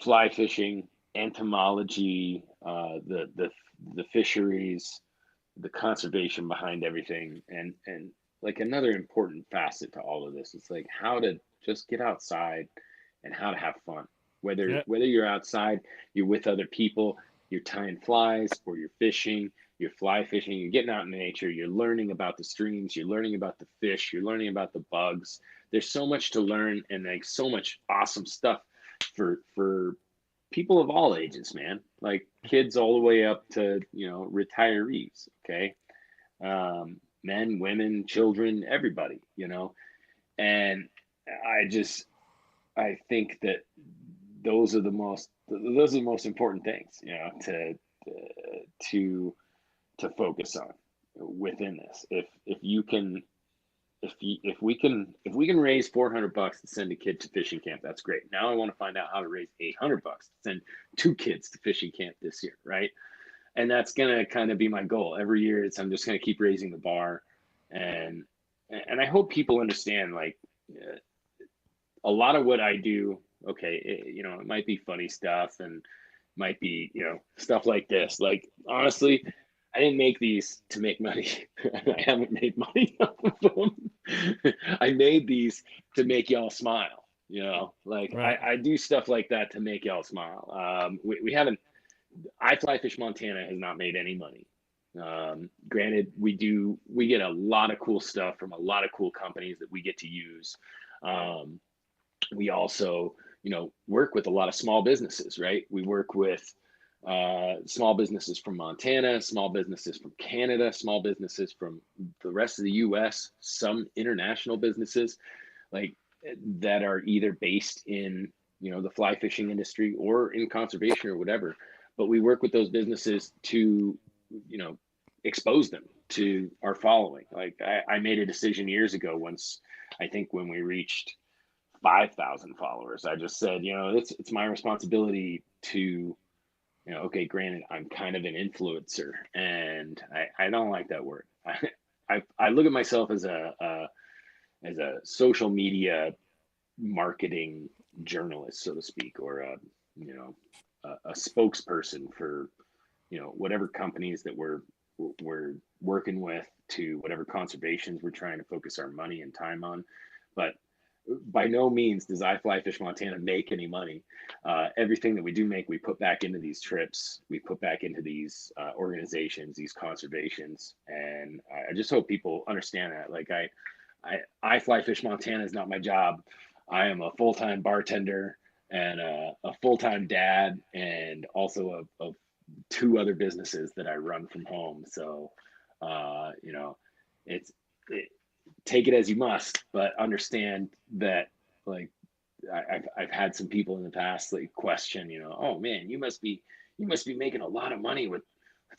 fly fishing, entomology, the fisheries, the conservation behind everything, and like another important facet to all of this is like how to just get outside and how to have fun. Whether yeah, whether you're outside, you're with other people, you're tying flies, or you're fishing, you're fly fishing, you're getting out in nature, you're learning about the streams, you're learning about the fish, you're learning about the bugs. There's so much to learn, and like so much awesome stuff for people of all ages, man. Like kids all the way up to retirees. Okay, men, women, children, everybody. And I think that those are the most important things, to to focus on within this. If you can if we can raise $400 to send a kid to fishing camp, that's great. Now I want to find out how to raise $800 to send two kids to fishing camp this year, right? And that's gonna kind of be my goal every year. I'm just gonna keep raising the bar, and I hope people understand, like, a lot of what I do. Okay, it might be funny stuff and might be stuff like this. Like, honestly, I didn't make these to make money. I haven't made money off of them. I made these to make y'all smile. Like right. I do stuff like that to make y'all smile. We haven't I Fly Fish Montana has not made any money. Granted, we get a lot of cool stuff from a lot of cool companies that we get to use. We also, work with a lot of small businesses, right? We work with small businesses from Montana, small businesses from Canada, small businesses from the rest of the US, some international businesses like that are either based in, the fly fishing industry or in conservation or whatever. But we work with those businesses to, expose them to our following. Like I made a decision years ago once, I think when we reached 5,000 followers, I just said, it's my responsibility to, okay, granted, I'm kind of an influencer, and I don't like that word. I look at myself as a social media marketing journalist, so to speak, or a spokesperson for, whatever companies that we're working with, to whatever conservations we're trying to focus our money and time on. But by no means does I Fly Fish Montana make any money. Everything that we do make, we put back into these trips. We put back into these organizations, these conservations, and I just hope people understand that. Like I Fly Fish Montana is not my job. I am a full-time bartender and a full-time dad, and also of two other businesses that I run from home. So, it's take it as you must, but understand that, like, I've had some people in the past like question, oh man, you must be making a lot of money with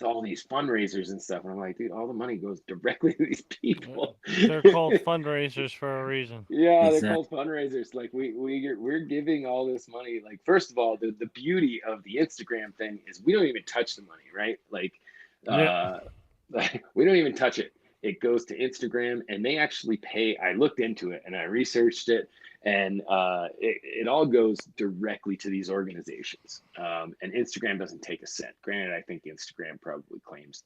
all these fundraisers and stuff. And I'm like, dude, all the money goes directly to these people. They're called fundraisers for a reason. Yeah, they're Exactly. called fundraisers. Like we're giving all this money. Like, first of all, the beauty of the Instagram thing is we don't even touch the money, right? Like, Yeah. we don't even touch it. It goes to Instagram, and they actually pay. I looked into it and I researched it, and it all goes directly to these organizations. And Instagram doesn't take a cent. Granted, I think Instagram probably claims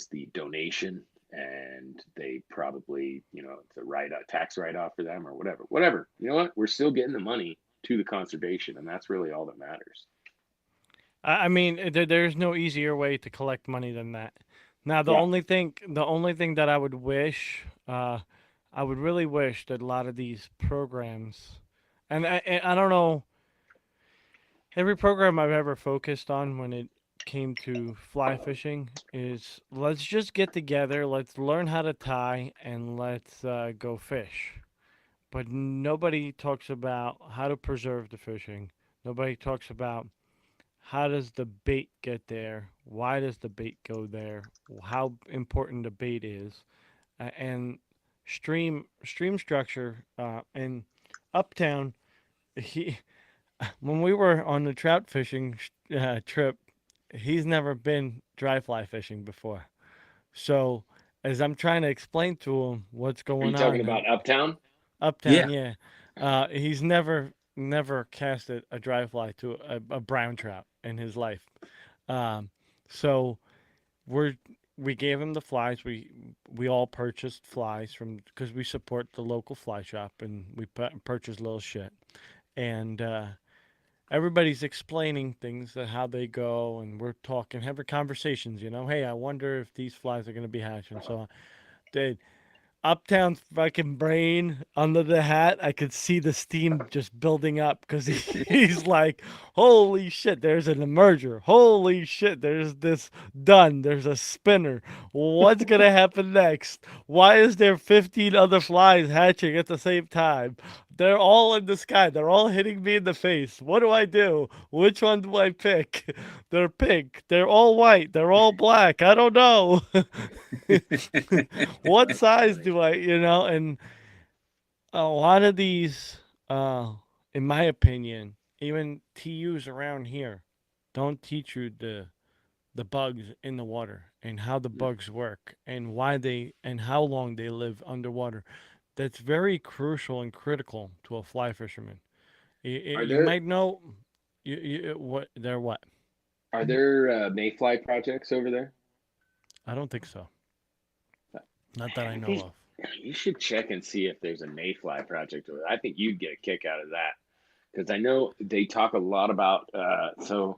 the donation, and they probably, it's a tax write-off for them or whatever. You know what? We're still getting the money to the conservation, and that's really all that matters. I mean, there's no easier way to collect money than that. Now, the Yeah. only thing that I would wish, I would really wish that a lot of these programs, and I don't know, every program I've ever focused on when it came to fly fishing is let's just get together, let's learn how to tie, and let's go fish. But nobody talks about how to preserve the fishing. Nobody talks about how does the bait get there? Why does the bait go there? How important the bait is, and stream structure. And Uptown, he when we were on the trout fishing trip, he's never been dry fly fishing before. So as I'm trying to explain to him what's Are you going talking on, about Uptown? Uptown, Yeah. yeah. He's never casted a dry fly to a brown trout in his life. Um, so we're we gave him the flies. We all purchased flies from because we support the local fly shop, and we purchased little shit. And everybody's explaining things that how they go, and we're talking, having conversations. Hey, I wonder if these flies are gonna be hatching. So, dude, Uptown's fucking brain under the hat, I could see the steam just building up because he's like, holy shit, there's an emerger. Holy shit, there's this done. There's a spinner. What's going to happen next? Why is there 15 other flies hatching at the same time? They're all in the sky. They're all hitting me in the face. What do I do? Which one do I pick? They're pink. They're all white. They're all black. I don't know. What That's size funny. do and a lot of these, in my opinion, even TUs around here don't teach you the bugs in the water and how the Mm. bugs work and why they and how long they live underwater. That's very crucial and critical to a fly fisherman. You, Are you there might know what they're what. are there mayfly projects over there? I don't think so. Not that I Man, know of. you should check and see if there's a mayfly project over there. I think you'd get a kick out of that, because I know they talk a lot about. So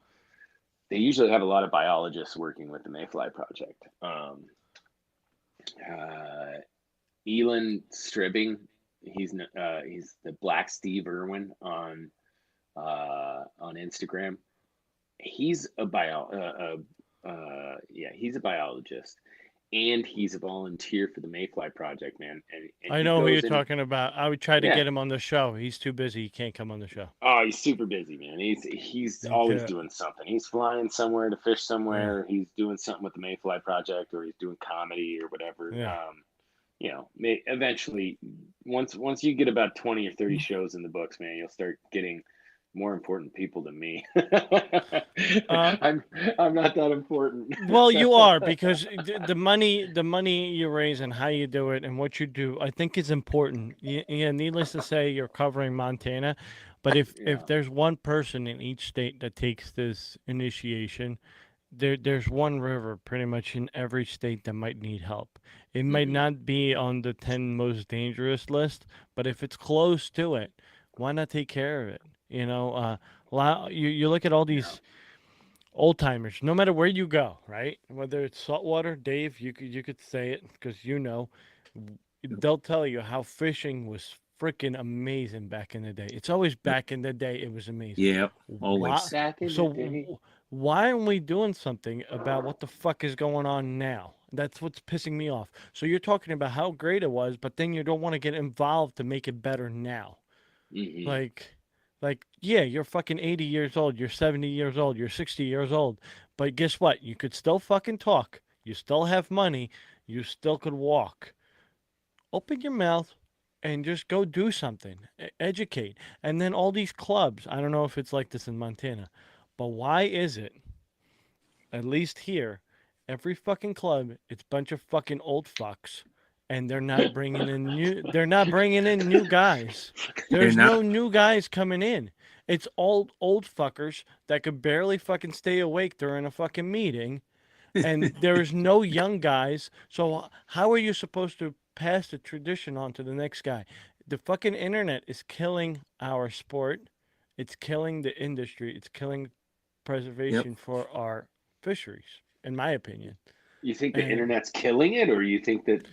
they usually have a lot of biologists working with the Mayfly project. Elon Stribbing, he's the Black Steve Irwin on Instagram. He's a he's a biologist, and he's a volunteer for the Mayfly project, man. And I he know who you're goes in. talking about. I would try to Yeah. get him on the show. He's too busy. He can't come on the show. Oh, he's super busy, man. He's always doing something. He's flying somewhere to fish somewhere. Yeah. He's doing something with the Mayfly project, or he's doing comedy or whatever. Yeah. You know, eventually, once you get about 20 or 30 shows in the books, man, you'll start getting more important people than me. I'm not that important. Well, you are, because the money you raise and how you do it and what you do, I think is important. Yeah, needless to say, you're covering Montana, but if there's one person in each state that takes this initiation, there's one river pretty much in every state that might need help. It might not be on the 10 most dangerous list, but if it's close to it, why not take care of it? You know, you look at all these old timers, no matter where you go, right? Whether it's saltwater, Dave, you could say it because you know, they'll tell you how fishing was freaking amazing back in the day. It's always back in the day. It was amazing. Yep, always. Why aren't we doing something about what the fuck is going on now? That's what's pissing me off. So you're talking about how great it was, but then you don't want to get involved to make it better now. Mm-hmm. Like, yeah, you're fucking 80 years old, you're 70 years old, you're 60 years old, but guess what? You could still fucking talk. You still have money. You still could walk. Open your mouth and just go do something. Educate. And then all these clubs, I don't know if it's like this in Montana, but why is it, at least here, every fucking club, it's a bunch of fucking old fucks, and they're not bringing in new guys. There's no new guys coming in. It's all old fuckers that could barely fucking stay awake during a fucking meeting, and there's no young guys. So how are you supposed to pass the tradition on to the next guy? The fucking internet is killing our sport. It's killing the industry. It's killing preservation for our fisheries, in my opinion. You think the internet's killing it, or you think that,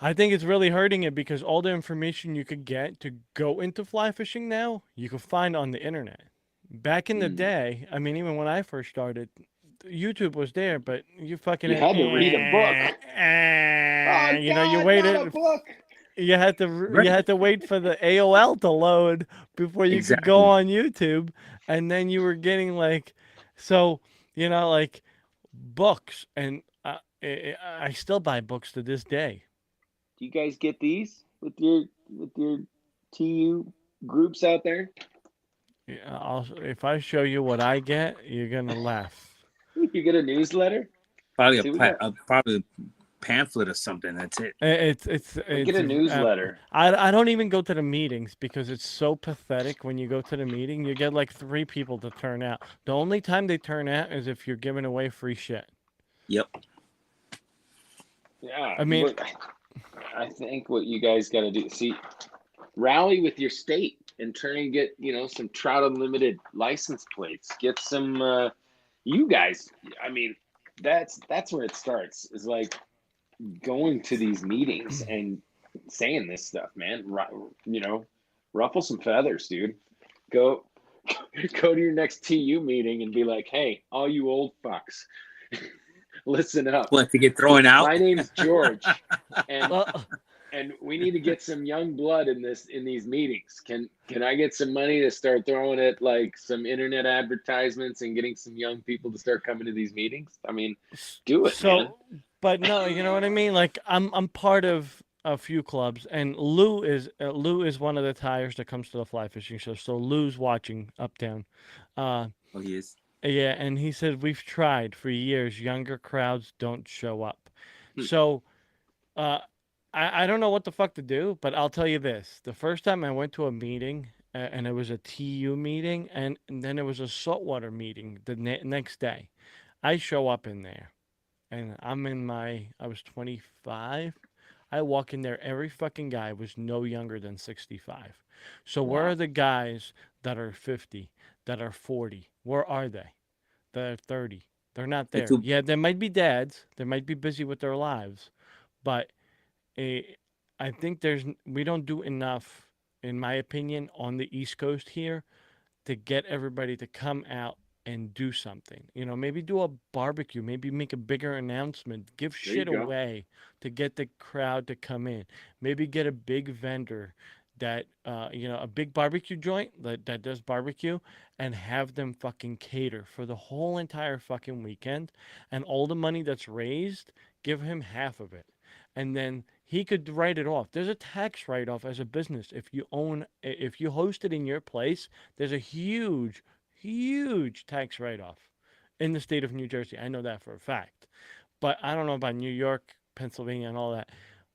I think it's really hurting it because all the information you could get to go into fly fishing now, you could find on the internet. Back in the day, I mean, even when I first started, YouTube was there, but you had to read a book. You waited. Not a book. You had to wait for the AOL to load before you could go on YouTube, and then you were getting books, and I still buy books to this day. Do you guys get these with your TU groups out there? Yeah, if I show you what I get, you're gonna laugh. You get a newsletter? Probably probably a pamphlet or something. That's it. It's get a newsletter. I don't even go to the meetings because it's so pathetic. When you go to the meeting, you get like 3 people to turn out. The only time they turn out is if you're giving away free shit. Yep. Yeah. I mean, I think what you guys got to do, rally with your state and try and get, some Trout Unlimited license plates. Get some, you guys, I mean, that's where it starts, is like going to these meetings and saying this stuff, man. Ruffle some feathers, dude. Go to your next TU meeting and be like, hey, all you old fucks, listen up. What, to get thrown out? My name's George, and we need to get some young blood in these meetings. Can I get some money to start throwing at like some internet advertisements and getting some young people to start coming to these meetings? I mean, do it. Man. But no, you know what I mean? Like I'm part of a few clubs, and Lou is one of the tires that comes to the fly fishing show. So Lou's watching Uptown. He is. Yeah, and he said we've tried for years. Younger crowds don't show up. So, I don't know what the fuck to do, but I'll tell you this. The first time I went to a meeting, and it was a TU meeting, and then it was a saltwater meeting the next day. I show up in there, and I was 25. I walk in there, every fucking guy was no younger than 65. So where are the guys that are 50, that are 40? Where are they? that are 30. They're not They're there. too. Yeah, there might be dads. They might be busy with their lives, but eh, I think we don't do enough, in my opinion, on the East Coast here to get everybody to come out and do something. Maybe do a barbecue, maybe make a bigger announcement, give There you shit go. away to get the crowd to come in. Maybe get a big vendor that, a big barbecue joint that does barbecue and have them fucking cater for the whole entire fucking weekend. And all the money that's raised, give him half of it. And then he could write it off. There's a tax write off as a business. If you host it in your place, there's a huge, huge tax write off in the state of New Jersey. I know that for a fact. But I don't know about New York, Pennsylvania, and all that.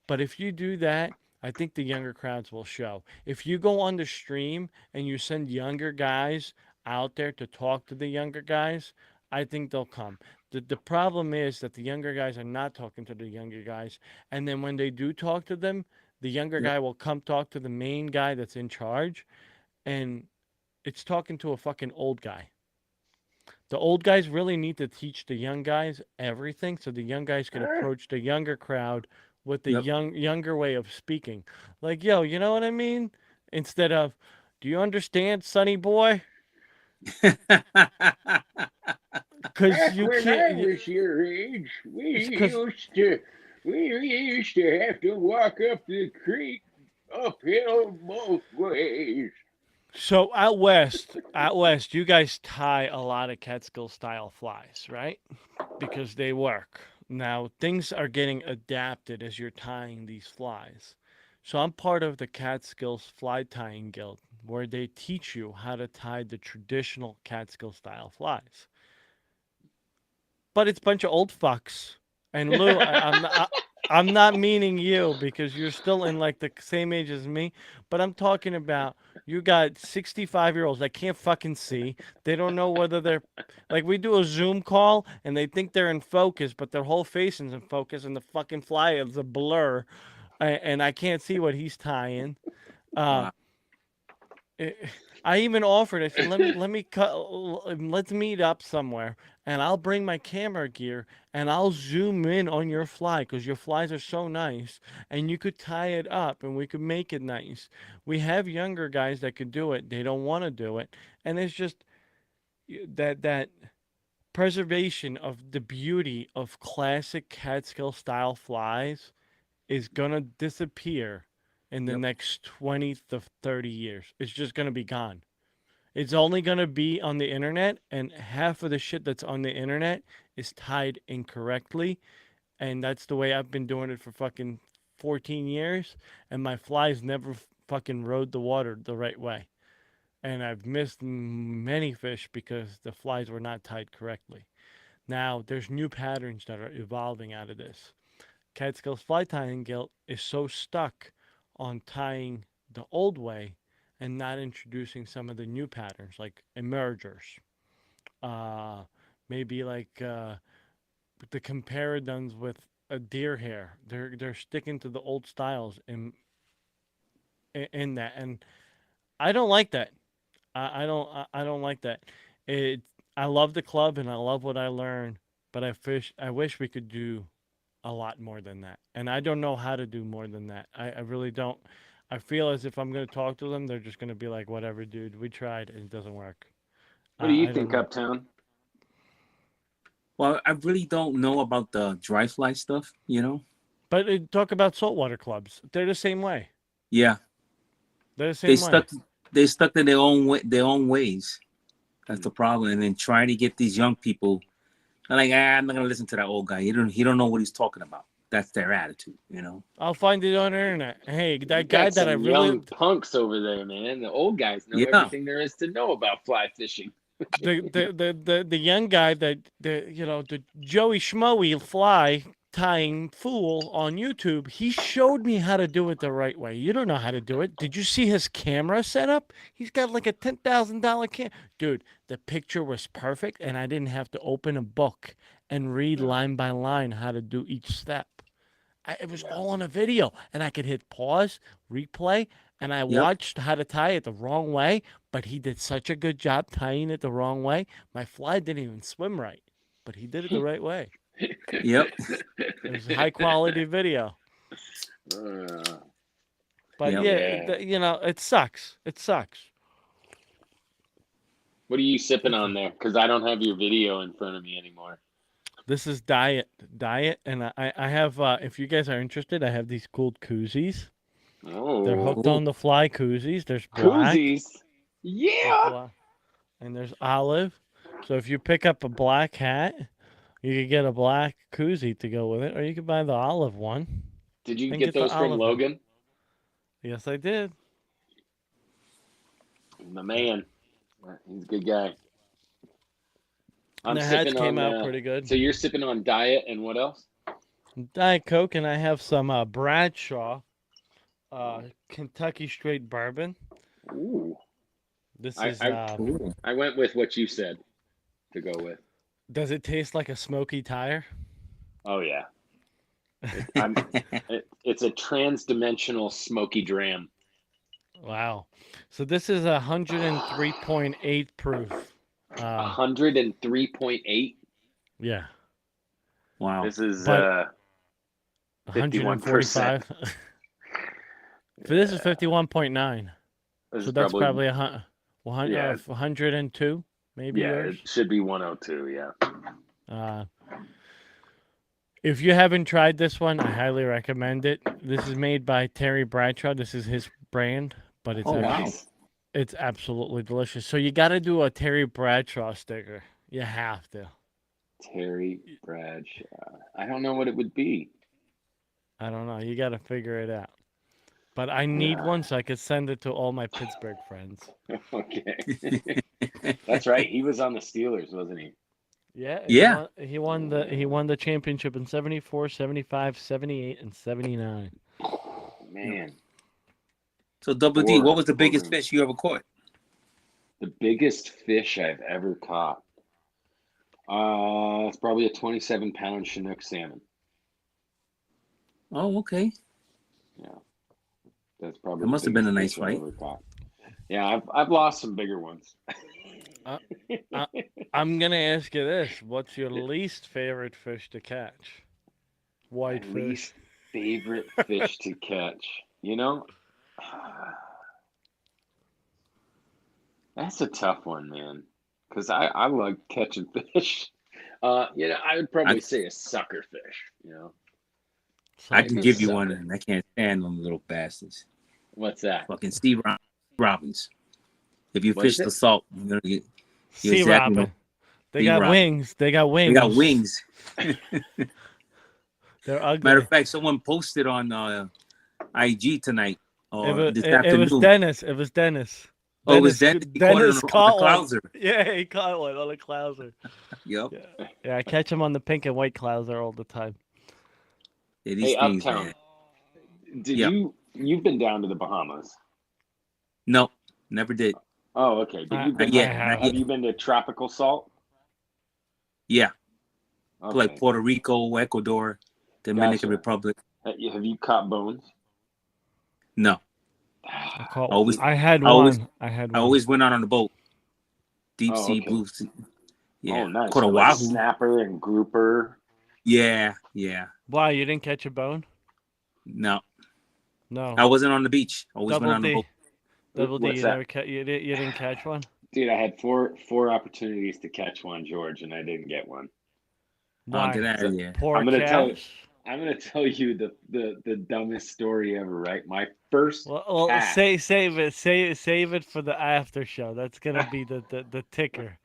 But if you do that, I think the younger crowds will show. If you go on the stream and you send younger guys out there to talk to the younger guys, I think they'll come. The problem is that the younger guys are not talking to the younger guys. And then when they do talk to them, the younger Yep. guy will come talk to the main guy that's in charge. And it's talking to a fucking old guy. The old guys really need to teach the young guys everything so the young guys can approach the younger crowd with the Yep. younger way of speaking. Like, yo, you know what I mean? Instead of, do you understand, sonny boy? Because Back you when I can't. was your age, It's 'cause- we used to have to walk up the creek uphill both ways. So out west, you guys tie a lot of Catskill style flies, right? Because they work. Now things are getting adapted as you're tying these flies. So I'm part of the Catskills Fly Tying Guild, where they teach you how to tie the traditional Catskill style flies. But it's a bunch of old fucks. And Lou, I'm not meaning you because you're still in like the same age as me. But I'm talking about you got 65-year-olds that can't fucking see. They don't know whether they're like we do a Zoom call and they think they're in focus, but their whole face is in focus and the fucking fly is a blur, and I can't see what he's tying. Wow. I even offered. I said, let's meet up somewhere, and I'll bring my camera gear, and I'll zoom in on your fly because your flies are so nice, and you could tie it up, and we could make it nice. We have younger guys that could do it. They don't want to do it, and it's just that preservation of the beauty of classic Catskill style flies is gonna disappear in the Yep. next 20 to 30 years. It's just gonna be gone. It's only gonna be on the internet, and half of the shit that's on the internet is tied incorrectly. And that's the way I've been doing it for fucking 14 years, and my flies never fucking rode the water the right way. And I've missed many fish because the flies were not tied correctly. Now, there's new patterns that are evolving out of this. Catskills Fly Tying Guild is so stuck on tying the old way and not introducing some of the new patterns like emergers. Maybe like the comparadons with a deer hair. They're sticking to the old styles in that, and I don't like that. I don't like that. It I love the club and I love what I learned, but I wish we could do a lot more than that. And I don't know how to do more than that. I really don't. I feel as if I'm going to talk to them, they're just going to be like, whatever, dude, we tried and it doesn't work. What do you I don't think, know. Uptown? Well, I really don't know about the dry fly stuff. But talk about saltwater clubs. They're the same way. Yeah, They're the they same way. stuck to their own way, their own ways. That's the problem. And then trying to get these young people, they're like, I'm not gonna listen to that old guy. He don't know what he's talking about. That's their attitude. I'll find it on the internet. Hey, You that guy got that I some really young punks over there, man. The old guys know Yeah. everything there is to know about fly fishing. the young guy that the Joey Schmoey fly tying fool on YouTube, he showed me how to do it the right way. You don't know how to do it. Did you see his camera setup? He's got like a $10,000 camera. Dude, the picture was perfect and I didn't have to open a book and read line by line how to do each step. It was all on a video and I could hit pause, replay, and I Yep. watched how to tie it the wrong way, but he did such a good job tying it the wrong way. My fly didn't even swim right, but he did it the right way. Yep. It was high quality video. But Yep. yeah, you know, it sucks. It sucks. What are you sipping on there? Because I don't have your video in front of me anymore. This is diet, and I have. If you guys are interested, I have these cool koozies. Oh, They're hooked Ooh. on the fly koozies. There's black, koozies. Yeah. and there's olive. So if you pick up a black hat, you could get a black koozie to go with it, or you could buy the olive one. Did you And get get the those from olive one. Logan? Yes, I did. My man. He's a good guy. And the hats came out pretty good. So you're sipping on diet and what else? Diet Coke, and I have some Bradshaw Kentucky Straight Bourbon. Ooh. This I- is. Ooh. I went with what you said to go with. Does it taste like a smoky tire? Oh yeah. It's a trans-dimensional smoky dram. Wow. So this is 103.8 proof. 103.8. Yeah. Wow. This is But- 51%. 145. For this is 51.9. This So is that's probably 102, maybe yeah, yours. it should be 102. Yeah. If you haven't tried this one, I highly recommend it. This is made by Terry Bradshaw. This is his brand, but it's Oh, wow. Nice. it's absolutely delicious. So you got to do a Terry Bradshaw sticker. You have to. Terry Bradshaw. I don't know what it would be. I don't know. You got to figure it out. But I need one so I could send it to all my Pittsburgh friends. Okay. That's right. He was on the Steelers, wasn't he? Yeah. Yeah. He won the championship in 74, 75, 78, and 79. Man. So Double D, what was the Four biggest rings. fish you ever caught? The biggest fish I've ever caught. It's probably a 27-pound Chinook salmon. Oh, okay. Yeah. That's probably That the must have been a biggest nice fish I've fight. ever caught. Yeah, I've lost some bigger ones. I'm gonna ask you this: what's your least favorite fish to catch? My Whitefish. least favorite fish to catch. You know, that's a tough one, man. Because I like catching fish. You know, I would probably say a sucker fish. You know, I can Maybe give you sucker. one, and I can't stand them little bastards. what's that? Fucking Steve Robbins. If you What is fish the it? salt, you're gonna get. Sea exactly robin. They Sea got robin. wings. They got wings. They got wings. They're ugly. Matter of fact, someone posted on IG tonight or it this was afternoon. Dennis. It was Dennis. Oh, it was Dennis. He caught it Dennis on caught the one. clouser. Yeah, he caught one on a clouser. Yep. Yeah, I catch him on the pink and white clouser all the time. Yeah, these Hey, things, Uptown. man. Did Yeah. you've been down to the Bahamas? No, never did. Oh, okay. But you've been, Yeah, have you been to tropical salt? Yeah, Okay. like Puerto Rico, Ecuador, Dominican Gotcha. Republic. Have you caught bones? No, I caught. Always- I had I always- one. I had I one. always went out on the boat. Deep Oh, sea, okay. blue sea. Yeah, Oh, nice. caught a So like wahoo. snapper and grouper. Yeah. Why you didn't catch a bone? No, No. I wasn't on the beach. I always went Double on the D. boat. Double D. What's You that? never you didn't catch one. Dude, I had four opportunities to catch one, George, and I didn't get one. Why? Oh, get out of here. Poor I'm gonna tell you- calves? I'm gonna tell you the dumbest story ever. Right, my first. Well, cat. save it for the after show. That's gonna be the ticker.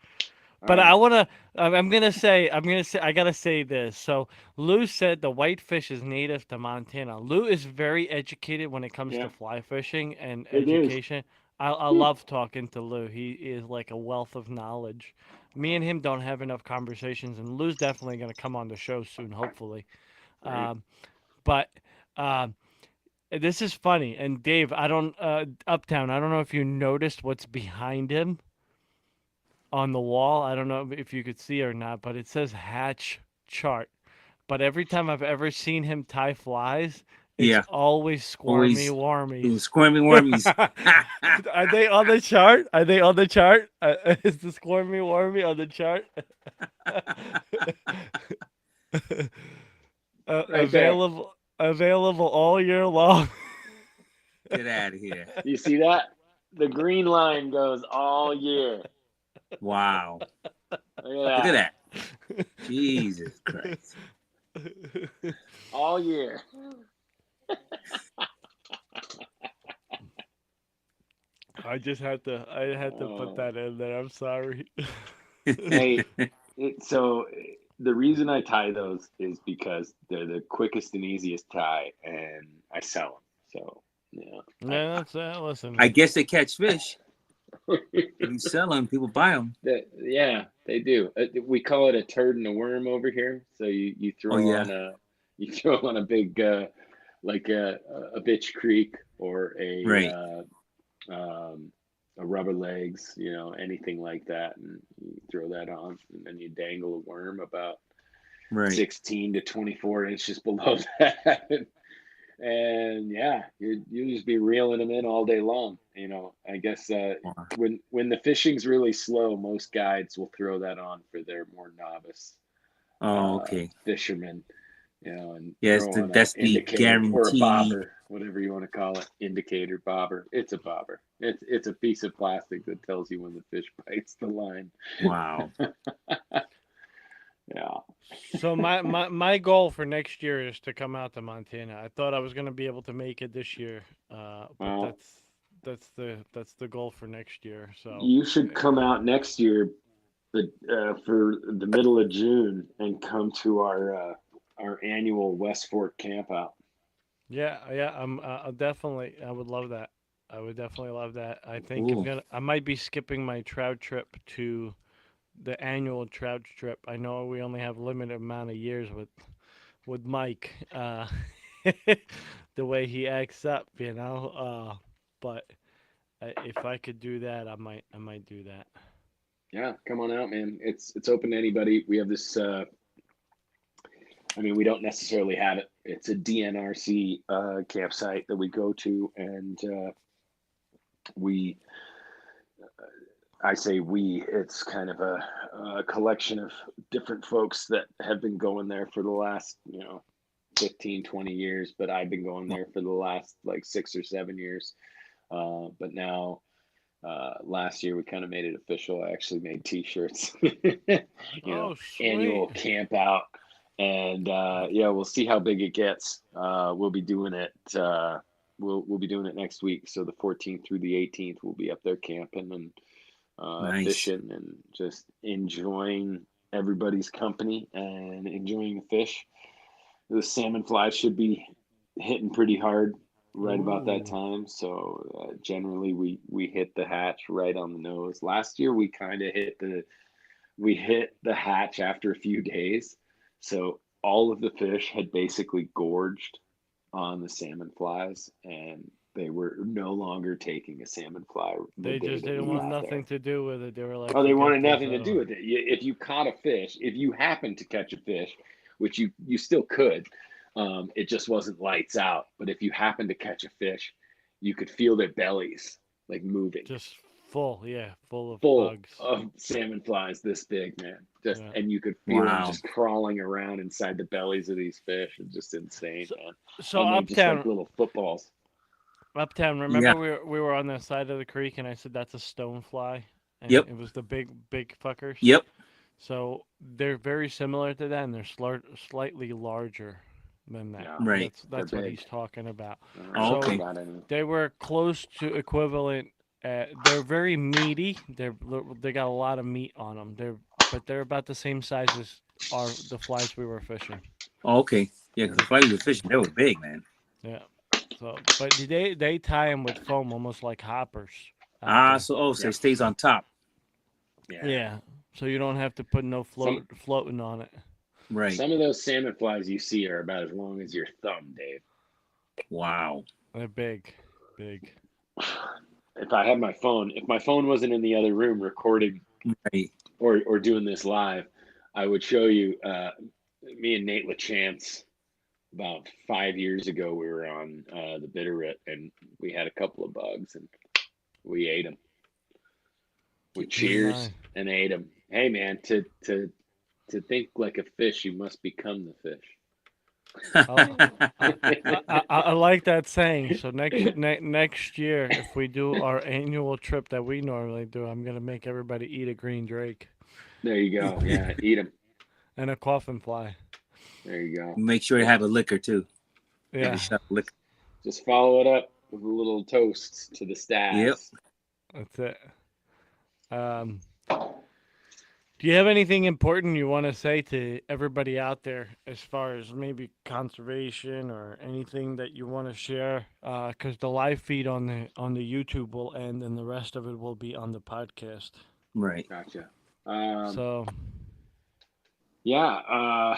All But right. I'm gonna say, I gotta say this. So Lou said the whitefish is native to Montana. Lou is very educated when it comes Yeah. to fly fishing and It is. education. I love talking to Lou. He is like a wealth of knowledge. Me and him don't have enough conversations, and Lou's definitely gonna come on the show soon, hopefully. Right. But this is funny. And Dave, Uptown, I don't know if you noticed what's behind him on the wall. I don't know if you could see or not, but it says hatch chart. But every time I've ever seen him tie flies, It's always squirmy wormies. Squirmy wormies. Are they on the chart? Are they on the chart? Is the squirmy wormy on the chart? Right there. Available all year long. Get out of here. You see that? The green line goes all year. Wow. Look Look at that. Jesus Christ. All year. I had to put that in there. I'm sorry. Hey, so the reason I tie those is because they're the quickest and easiest tie, and I sell them. So yeah. Yeah, that's listen. I guess they catch fish. You sell them, people buy them. Yeah, they do. We call it a turd and a worm over here. So you throw on a big like a bitch creek or a rubber legs, anything like that, and you throw that on, and then you dangle a worm about 16 to 24 inches below that. And yeah, you just be reeling them in all day long. I guess when the fishing's really slow, most guides will throw that on for their more novice fishermen. And yes, that's the guarantee. Or a bobber, whatever you want to call it, indicator bobber. It's a bobber. It's a piece of plastic that tells you when the fish bites the line. Wow. Yeah. So my goal for next year is to come out to Montana. I thought I was going to be able to make it this year, but that's the goal for next year. So you should come out next year, but for the middle of June, and come to our annual West Fork camp out. Yeah. I'll definitely. I would love that. I would definitely love that. I think I might be skipping my trout trip to the annual trout trip. I know we only have limited amount of years with Mike, the way he acts up, but if I could do that, I might do that. Yeah, come on out, man. It's open to anybody. We have this. We don't necessarily have it. It's a DNRC campsite that we go to, and I say we, it's kind of a collection of different folks that have been going there for the last, 15, 20 years, but I've been going there for the last like 6 or 7 years. But now, last year we kind of made it official. I actually made t-shirts, annual camp out. And we'll see how big it gets. We'll be doing it. We'll be doing it next week. So the 14th through the 18th, we'll be up there camping and fishing and just enjoying everybody's company and enjoying the fish. The salmon flies should be hitting pretty hard right about that time. So generally we hit the hatch right on the nose. Last year we kind of hit the hatch after a few days. So all of the fish had basically gorged on the salmon flies, and they were no longer taking a salmon fly. They just didn't want nothing to do with it. They were like, they wanted nothing to do with it. If you caught a fish, if you happened to catch a fish, which you still could, it just wasn't lights out. But if you happened to catch a fish, you could feel their bellies like moving. Just full of bugs. Of salmon flies this big, man. And you could feel them just crawling around inside the bellies of these fish. It's just insane, man. So and Uptown, just like little footballs. Uptown. Remember we were on the side of the creek, and I said that's a stonefly. And Yep. It was the big fuckers. Yep. So they're very similar to that, and they're slightly larger than that. Yeah. Right. That's what he's talking about. Okay. They were close to equivalent. They're very meaty. They got a lot of meat on them. They're about the same size as the flies we were fishing. Okay. Yeah, because the flies we were fishing, they were big, man. Yeah. So, but they tie them with foam, almost like hoppers. So it stays on top. Yeah. So you don't have to put no floating on it. Right. Some of those salmon flies you see are about as long as your thumb, Dave. Wow. They're big. If I had my phone, if my phone wasn't in the other room recording or doing this live, I would show you me and Nate LaChance about 5 years ago, we were on the Bitterroot, and we had a couple of bugs, and we ate them. We cheers and ate them. Hey, man, to think like a fish, you must become the fish. I like that saying. So next year, if we do our annual trip that we normally do, I'm gonna make everybody eat a green drake There you go. Yeah, eat them. and a coffin fly. There you go. Make sure you have a liquor too. Yeah, Have a shot of liquor. Just follow it up with a little toast to the stats. Yep. that's it. Do you have anything important you want to say to everybody out there as far as maybe conservation or anything that you want to share? Because the live feed on the YouTube will end, and the rest of it will be on the podcast. Right. Gotcha. So, yeah,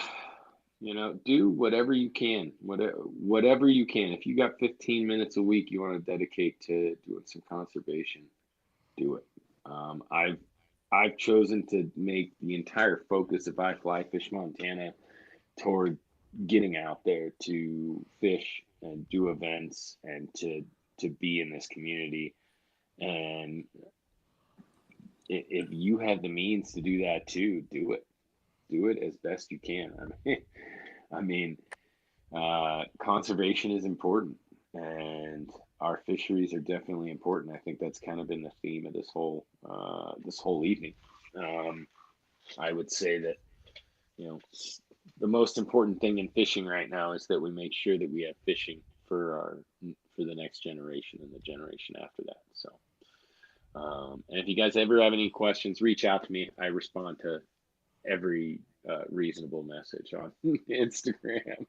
do whatever you can, whatever you can. If you got 15 minutes a week you want to dedicate to doing some conservation, do it. I've chosen to make the entire focus of I Fly Fish Montana toward getting out there to fish and do events and to be in this community. And if you have the means to do that too, do it. Do it as best you can. I mean, conservation is important, and our fisheries are definitely important. I think that's kind of been the theme of this whole evening. I would say that the most important thing in fishing right now is that we make sure that we have fishing for the next generation and the generation after that. So, and if you guys ever have any questions, reach out to me. I respond to every reasonable message on Instagram.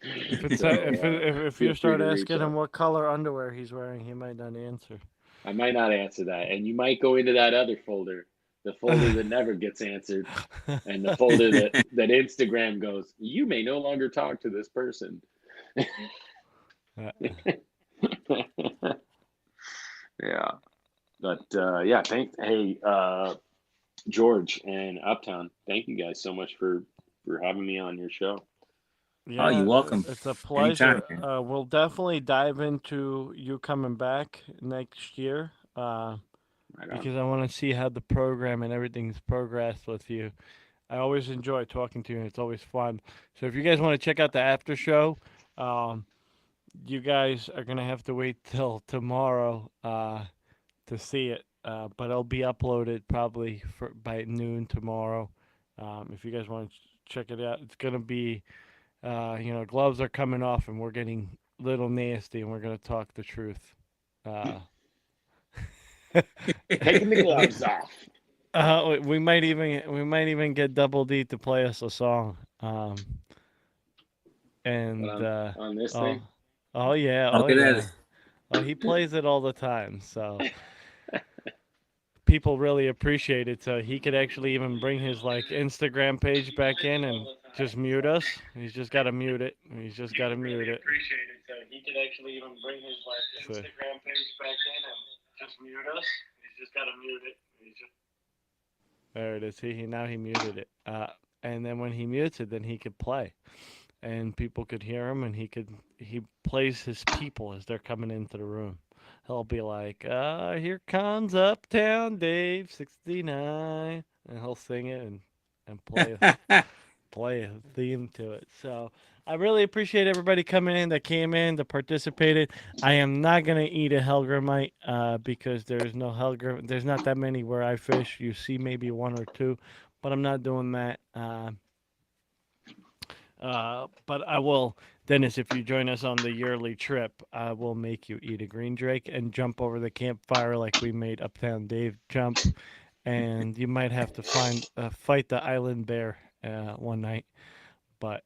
If you start asking him what color underwear he's wearing, he might not answer. I might not answer that, and you might go into that other folder, the folder that never gets answered, and the folder that Instagram goes, you may no longer talk to this person. Yeah, but yeah, thanks. Hey, George and Uptown, thank you guys so much for having me on your show. Yeah, you're welcome. It's a pleasure. Anytime. We'll definitely dive into you coming back next year because I want to see how the program and everything's progressed with you. I always enjoy talking to you, and it's always fun. So if you guys want to check out the after show, you guys are going to have to wait till tomorrow to see it. But it'll be uploaded probably by noon tomorrow. If you guys want to check it out, it's going to be, gloves are coming off and we're getting a little nasty and we're going to talk the truth. Taking the gloves off. We might even get Double D to play us a song. And on this thing. Oh yeah. Look at that. Oh, he plays it all the time. So people really appreciate it. So he could actually even bring his Instagram page back in and just mute us. He's just got to mute it. He's just got to mute it. Appreciate it. So he could actually even bring his Instagram page back in and just mute us. He's just got to mute it. There it is. Now he muted it. And then when he mutes it, then he could play, and people could hear him, and he plays his people as they're coming into the room. He'll be like, here comes Uptown Dave 69, and he'll sing it and play a theme to it. So I really appreciate everybody coming in that came in, that participated. I am not going to eat a Hellgrammite because there's no Hellgrammite. There's not that many where I fish. You see maybe one or two, but I'm not doing that. But I will, Dennis, if you join us on the yearly trip, I will make you eat a green drake and jump over the campfire like we made Uptown Dave jump. And you might have to fight the island bear one night. But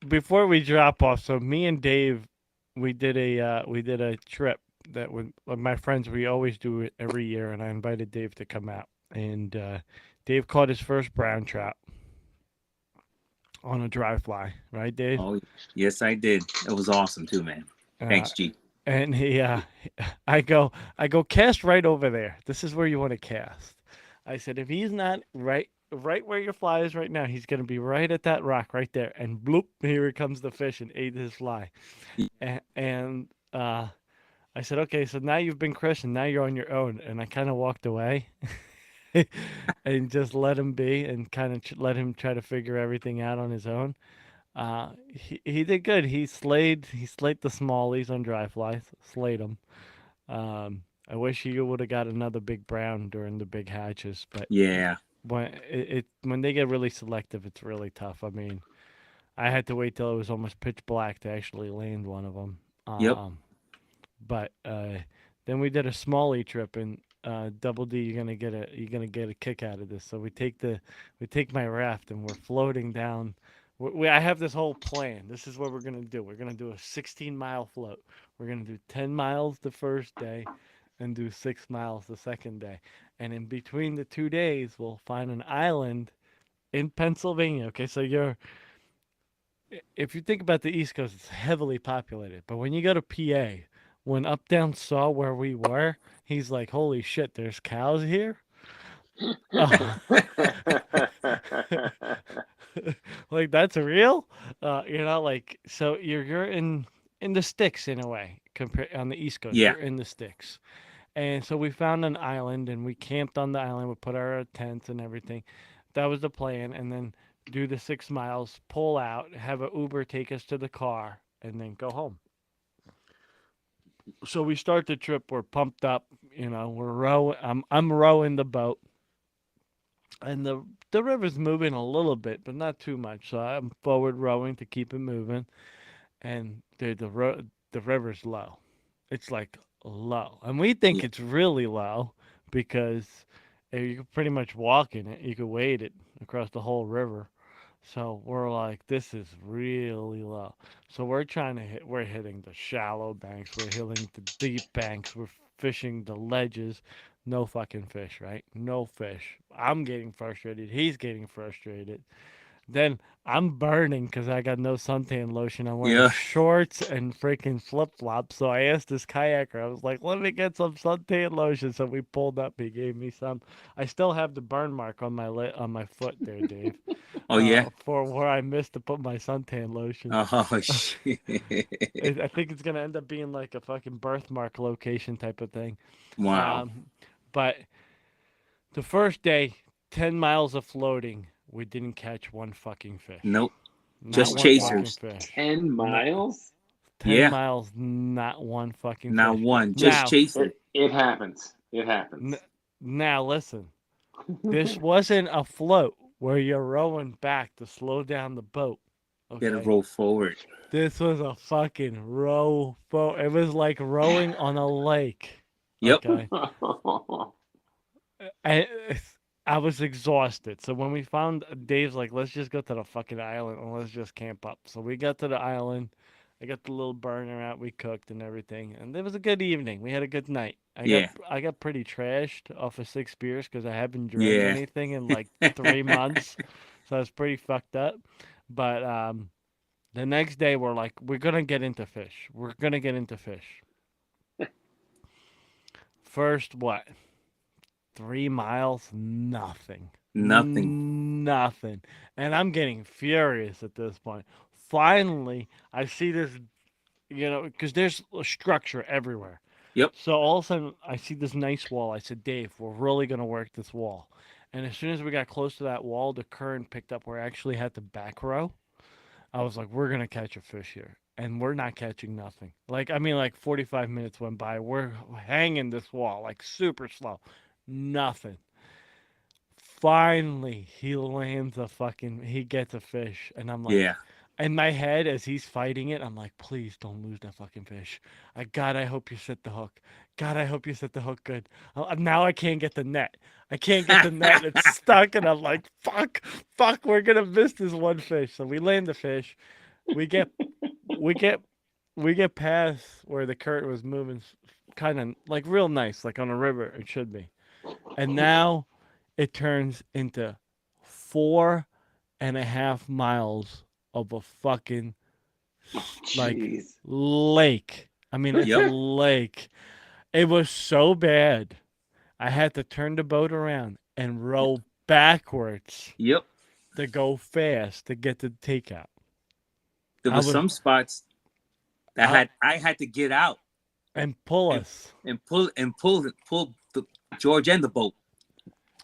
before we drop off, so me and Dave, we did a trip that with my friends. We always do it every year, and I invited Dave to come out. And Dave caught his first brown trout on a dry fly, right, Dave? Oh, yes, I did. It was awesome too, man. Thanks, G. And I go cast right over there. This is where you want to cast. I said, if he's not right right where your fly is right now. He's gonna be right at that rock right there, and bloop, here comes the fish and ate his fly. And I said, okay, so now you've been christened, now you're on your own, and I kind of walked away. And just let him be and kind of let him try to figure everything out on his own. He did good. He slayed the smallies on dry flies, slayed them. I wish he would have got another big brown during the big hatches, but Yeah. when they get really selective, it's really tough. I mean, I had to wait till it was almost pitch black to actually land one of them. Yep. But then we did a smallie trip, and Double D, you're gonna get a kick out of this. So we take my raft, and we're floating down. I have this whole plan. This is what we're gonna do. We're gonna do a 16-mile float. We're gonna do 10 miles the first day, and do 6 miles the second day. And in between the 2 days, we'll find an island in Pennsylvania. Okay, so if you think about the East Coast, it's heavily populated. But when you go to PA, when Up Down saw where we were, he's like, "Holy shit, there's cows here." Like, that's real, like, so you're in the sticks in a way compared on the East Coast. Yeah. You're in the sticks, and so we found an island and we camped on the island. We put our tents and everything. That was the plan, and then do the 6 miles, pull out, have an Uber take us to the car, and then go home. So we start the trip. We're pumped up. We're rowing. I'm rowing the boat, and the river's moving a little bit, but not too much. So I'm forward rowing to keep it moving, and the river's low. It's like low, and we think Yeah. it's really low because you could pretty much walk in it. You could wade it across the whole river. So we're like, this is really low. So we're we're hitting the shallow banks, we're hitting the deep banks, we're fishing the ledges. No fucking fish, right? No fish. I'm getting frustrated. He's getting frustrated. Then I'm burning because I got no suntan lotion. I'm wearing Yeah. shorts and freaking flip flops. So I asked this kayaker, I was like, let me get some suntan lotion. So we pulled up. He gave me some. I still have the burn mark on my foot there, Dave. Oh yeah. For where I missed to put my suntan lotion. Oh shit. I think it's going to end up being like a fucking birthmark location type of thing. Wow. But the first day, 10 miles of floating, we didn't catch one fucking fish. Nope. Not Just one chasers. fucking fish. 10 miles? 10 Yeah. miles, not one fucking Not fish. one. Just Now- chasing. It happens. It happens. Now listen, this wasn't a float where you're rowing back to slow down the boat. Okay? Gotta roll forward. This was a fucking row. It was like rowing on a lake. Yep. Okay. I was exhausted. So when we found Dave's like, let's just go to the fucking island and let's just camp up. So we got to the island. I got the little burner out. We cooked and everything, and it was a good evening. We had a good night. I got pretty trashed off of 6 beers because I haven't drank Yeah. anything in like 3 months, so I was pretty fucked up. But the next day we're like, we're gonna get into fish. We're gonna get into fish. First, what? 3 miles, nothing. Nothing. And I'm getting furious at this point. Finally, I see this, because there's a structure everywhere. Yep. So all of a sudden, I see this nice wall. I said, Dave, we're really going to work this wall. And as soon as we got close to that wall, the current picked up where I actually had to back row. I was like, we're going to catch a fish here. And we're not catching nothing. Like 45 minutes went by. We're hanging this wall, like super slow. Nothing. Finally, he gets a fish. And I'm like, Yeah. in my head, as he's fighting it, I'm like, please don't lose that fucking fish. God, I hope you set the hook. God, I hope you set the hook good. Now I can't get the net. I can't get the net. It's stuck. And I'm like, fuck, we're going to miss this one fish. So we land the fish. We get past where the current was moving, kind of like real nice, like on a river. It should be. And now it turns into 4.5 miles of a fucking like Jeez. lake. I mean, it's a Yep. lake. It was so bad. I had to turn the boat around and row backwards Yep. to go fast to get the takeout. There I was was- some spots that I- I had to get out And pull us. and pull the George and the boat.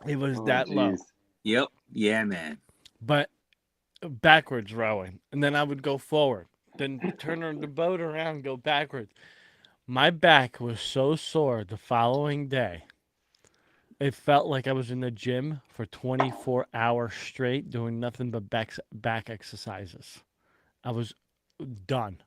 It was Oh, that low. geez. Yep. Yeah, man. But backwards rowing. And then I would go forward. Then turn the boat around and go backwards. My back was so sore the following day. It felt like I was in the gym for 24 hours straight doing nothing but back exercises. I was done.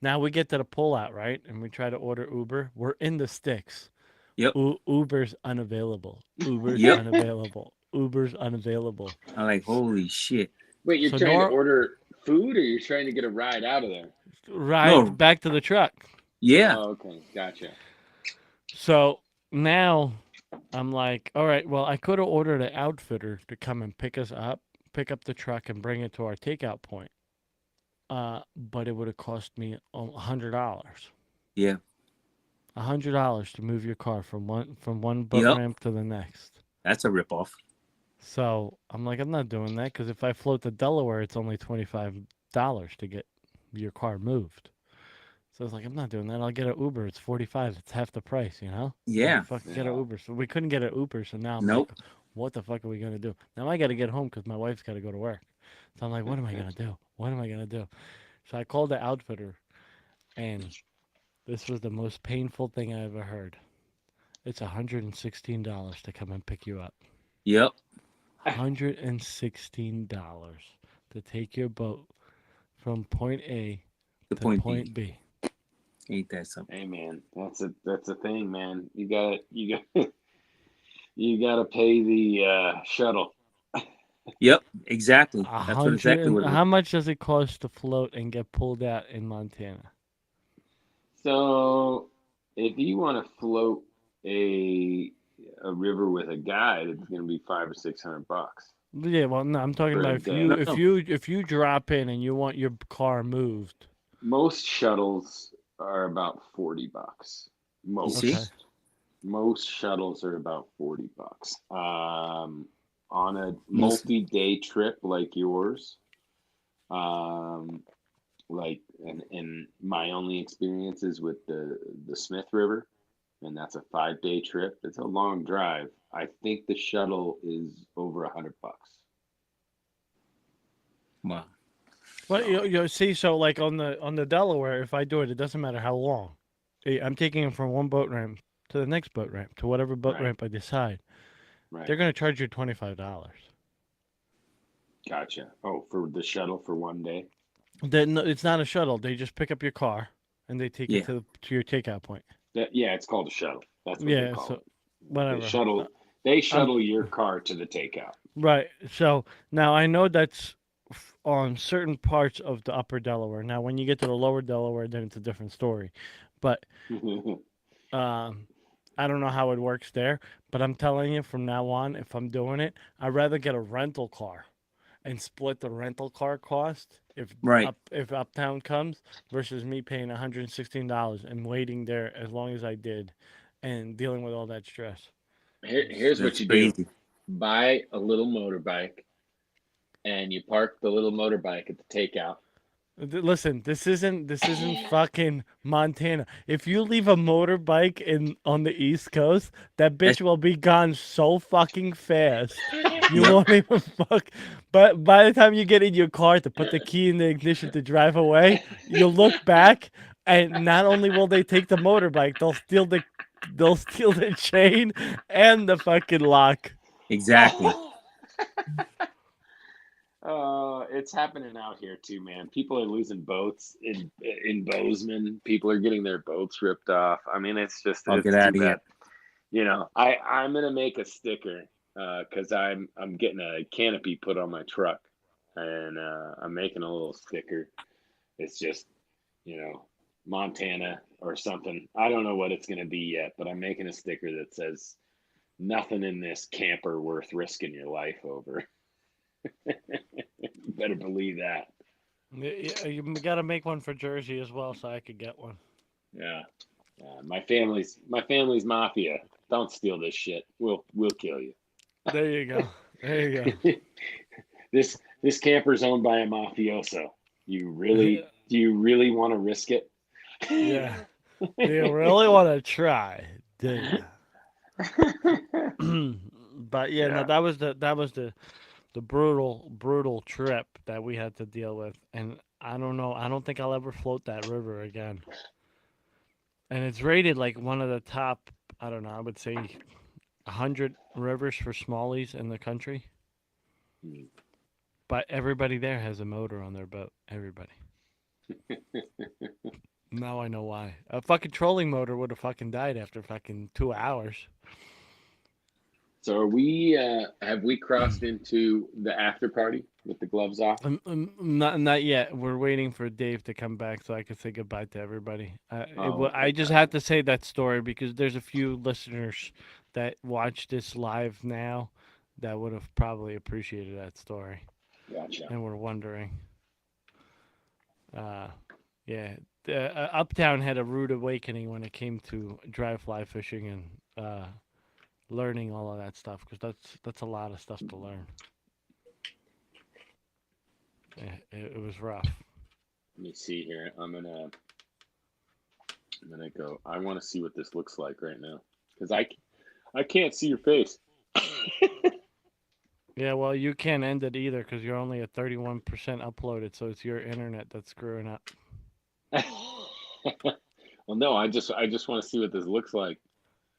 Now we get to the pullout, right? And we try to order Uber. We're in the sticks. Yep. Uber's unavailable. Uber's Yep. unavailable. Uber's unavailable. I'm like, holy shit. Wait, you're So trying Nor- to order food, or you're trying to get a ride out of there? Right No. back to the truck. Yeah. Oh, okay, gotcha. So now I'm like, all right, well, I could have ordered an outfitter to come and pick us up, pick up the truck, and bring it to our takeout point. But it would have cost me $100. Yeah. $100 to move your car from one boat Yep. ramp to the next. That's a ripoff. So I'm like, I'm not doing that because if I float to Delaware, it's only $25 to get your car moved. So I was like, I'm not doing that. I'll get an Uber. It's $45. It's half the price, you know? Yeah. Fucking get an Yeah. Uber. So we couldn't get an Uber. So now I'm Nope. like, what the fuck are we gonna do? Now I got to get home because my wife's got to go to work. So I'm like, what am I gonna do? What am I gonna do? So I called the outfitter, and this was the most painful thing I ever heard. It's $116 to come and pick you up. Yep. $116 to take your boat from point A The to point point B. B. Ain't that something? Hey, man, that's a thing, man. You got you got to pay the shuttle. Yep. Exactly. That's what exactly what it How was. much does it cost to float and get pulled out in Montana? So, if you want to float a river with a guide, it's going to be $500 or $600. Yeah, well, no, I'm talking For a about day. if you drop in and you want your car moved. Most shuttles are about $40. Most. see? Okay. Most shuttles are about $40. On a Most- multi-day trip like yours, like and my only experience is with the Smith River, and that's a 5-day trip. It's a long drive. I think the shuttle is over $100. Wow. Well, you see, so like on the Delaware, if I do it, it doesn't matter how long. I'm taking it from one boat ramp to the next boat ramp to whatever boat Right. ramp I decide. Right. They're going to charge you $25. Gotcha. Oh, for the shuttle for one day. Then it's not a shuttle. They just pick up your car and they take Yeah. it to your takeout point. Yeah, it's called a shuttle. That's what Yeah, they call so it. whatever. They shuttle. They shuttle your car to the takeout. Right. So now I know that's on certain parts of the upper Delaware. Now, when you get to the lower Delaware, then it's a different story. But I don't know how it works there. But I'm telling you, from now on, if I'm doing it, I'd rather get a rental car and split the rental car cost if Right. if Uptown comes versus me paying $116 and waiting there as long as I did and dealing with all that stress. Here's what That's you crazy. do: buy a little motorbike, and you park the little motorbike at the takeout. Listen, this isn't fucking Montana. If you leave a motorbike on the East Coast, that bitch will be gone so fucking fast. You Yep. won't even fuck. But by the time you get in your car to put the key in the ignition to drive away, you'll look back, and not only will they take the motorbike, they'll steal the chain and the fucking lock. Exactly. It's happening out here too, man. People are losing boats in Bozeman. People are getting their boats ripped off. I mean, it's just Oh, it's get too outta here. bad. You know, I'm gonna make a sticker because I'm getting a canopy put on my truck, and I'm making a little sticker. It's just, you know, Montana or something. I don't know what it's gonna be yet, but I'm making a sticker that says, "Nothing in this camper worth risking your life over." You better believe that. You got to make one for Jersey as well, so I could get one. Yeah. My family's mafia. Don't steal this shit. We'll kill you. There you go. There you go. This camper's owned by a mafioso. You really want to risk it? Yeah. Do you really want to try? Do you? But yeah, no, Yeah. that was the brutal trip that we had to deal with, and I don't know. I don't think I'll ever float that river again. And it's rated like one of the top. I don't know. I would say 100 rivers for smallies in the country. Hmm. But everybody there has a motor on their boat. Everybody. Now I know why. A fucking trolling motor would have fucking died after fucking 2 hours. So are we? Have we crossed into the after party with the gloves off? Not yet. We're waiting for Dave to come back so I can say goodbye to everybody. Oh, okay, I just gotcha. had to say that story because there's a few listeners that watch this live now that would have probably appreciated that story Gotcha. and were wondering. Yeah, Uptown had a rude awakening when it came to dry fly fishing and learning all of that stuff because that's a lot of stuff to learn. Yeah, it was rough. Let me see here. I'm gonna go. I want to see what this looks like right now because I can't see your face. Yeah, well, you can't end it either because you're only at 31% uploaded, so it's your internet that's screwing up. Well, no, I just want to see what this looks like.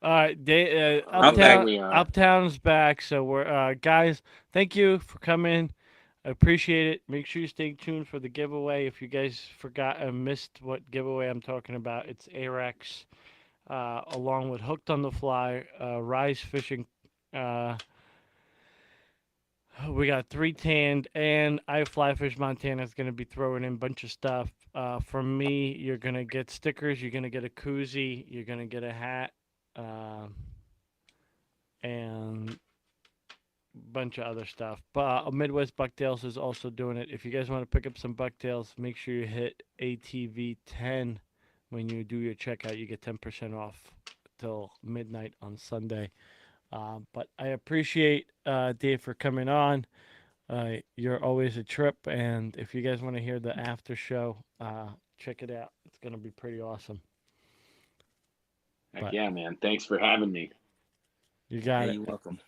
All right, I'm back. There we are. Uptown's back, so we're guys. Thank you for coming. I appreciate it. Make sure you stay tuned for the giveaway. If you guys forgot and missed what giveaway I'm talking about, it's Arex, along with Hooked on the Fly, Rise Fishing. We got 3 tanned, and I Fly Fish Montana is going to be throwing in a bunch of stuff. From me, you're going to get stickers, you're going to get a koozie, you're going to get a hat, and a bunch of other stuff. But Midwest Bucktails is also doing it. If you guys want to pick up some bucktails, make sure you hit ATV 10 when you do your checkout. You get 10% off till midnight on Sunday. But I appreciate Dave for coming on. You're always a trip, and if you guys want to hear the after show, check it out. It's gonna be pretty awesome. Heck But- yeah, man! Thanks for having me. You got Hey, it. you're welcome.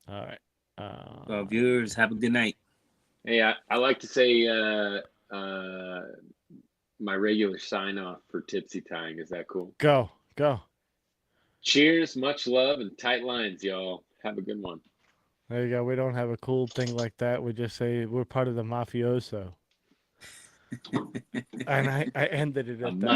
All right. Well, viewers, have a good night. Hey, I like to say my regular sign off for tipsy tying. Is that cool? Go. Cheers, much love, and tight lines, y'all. Have a good one. There you go. We don't have a cool thing like that. We just say we're part of the mafioso. And I ended it A at that.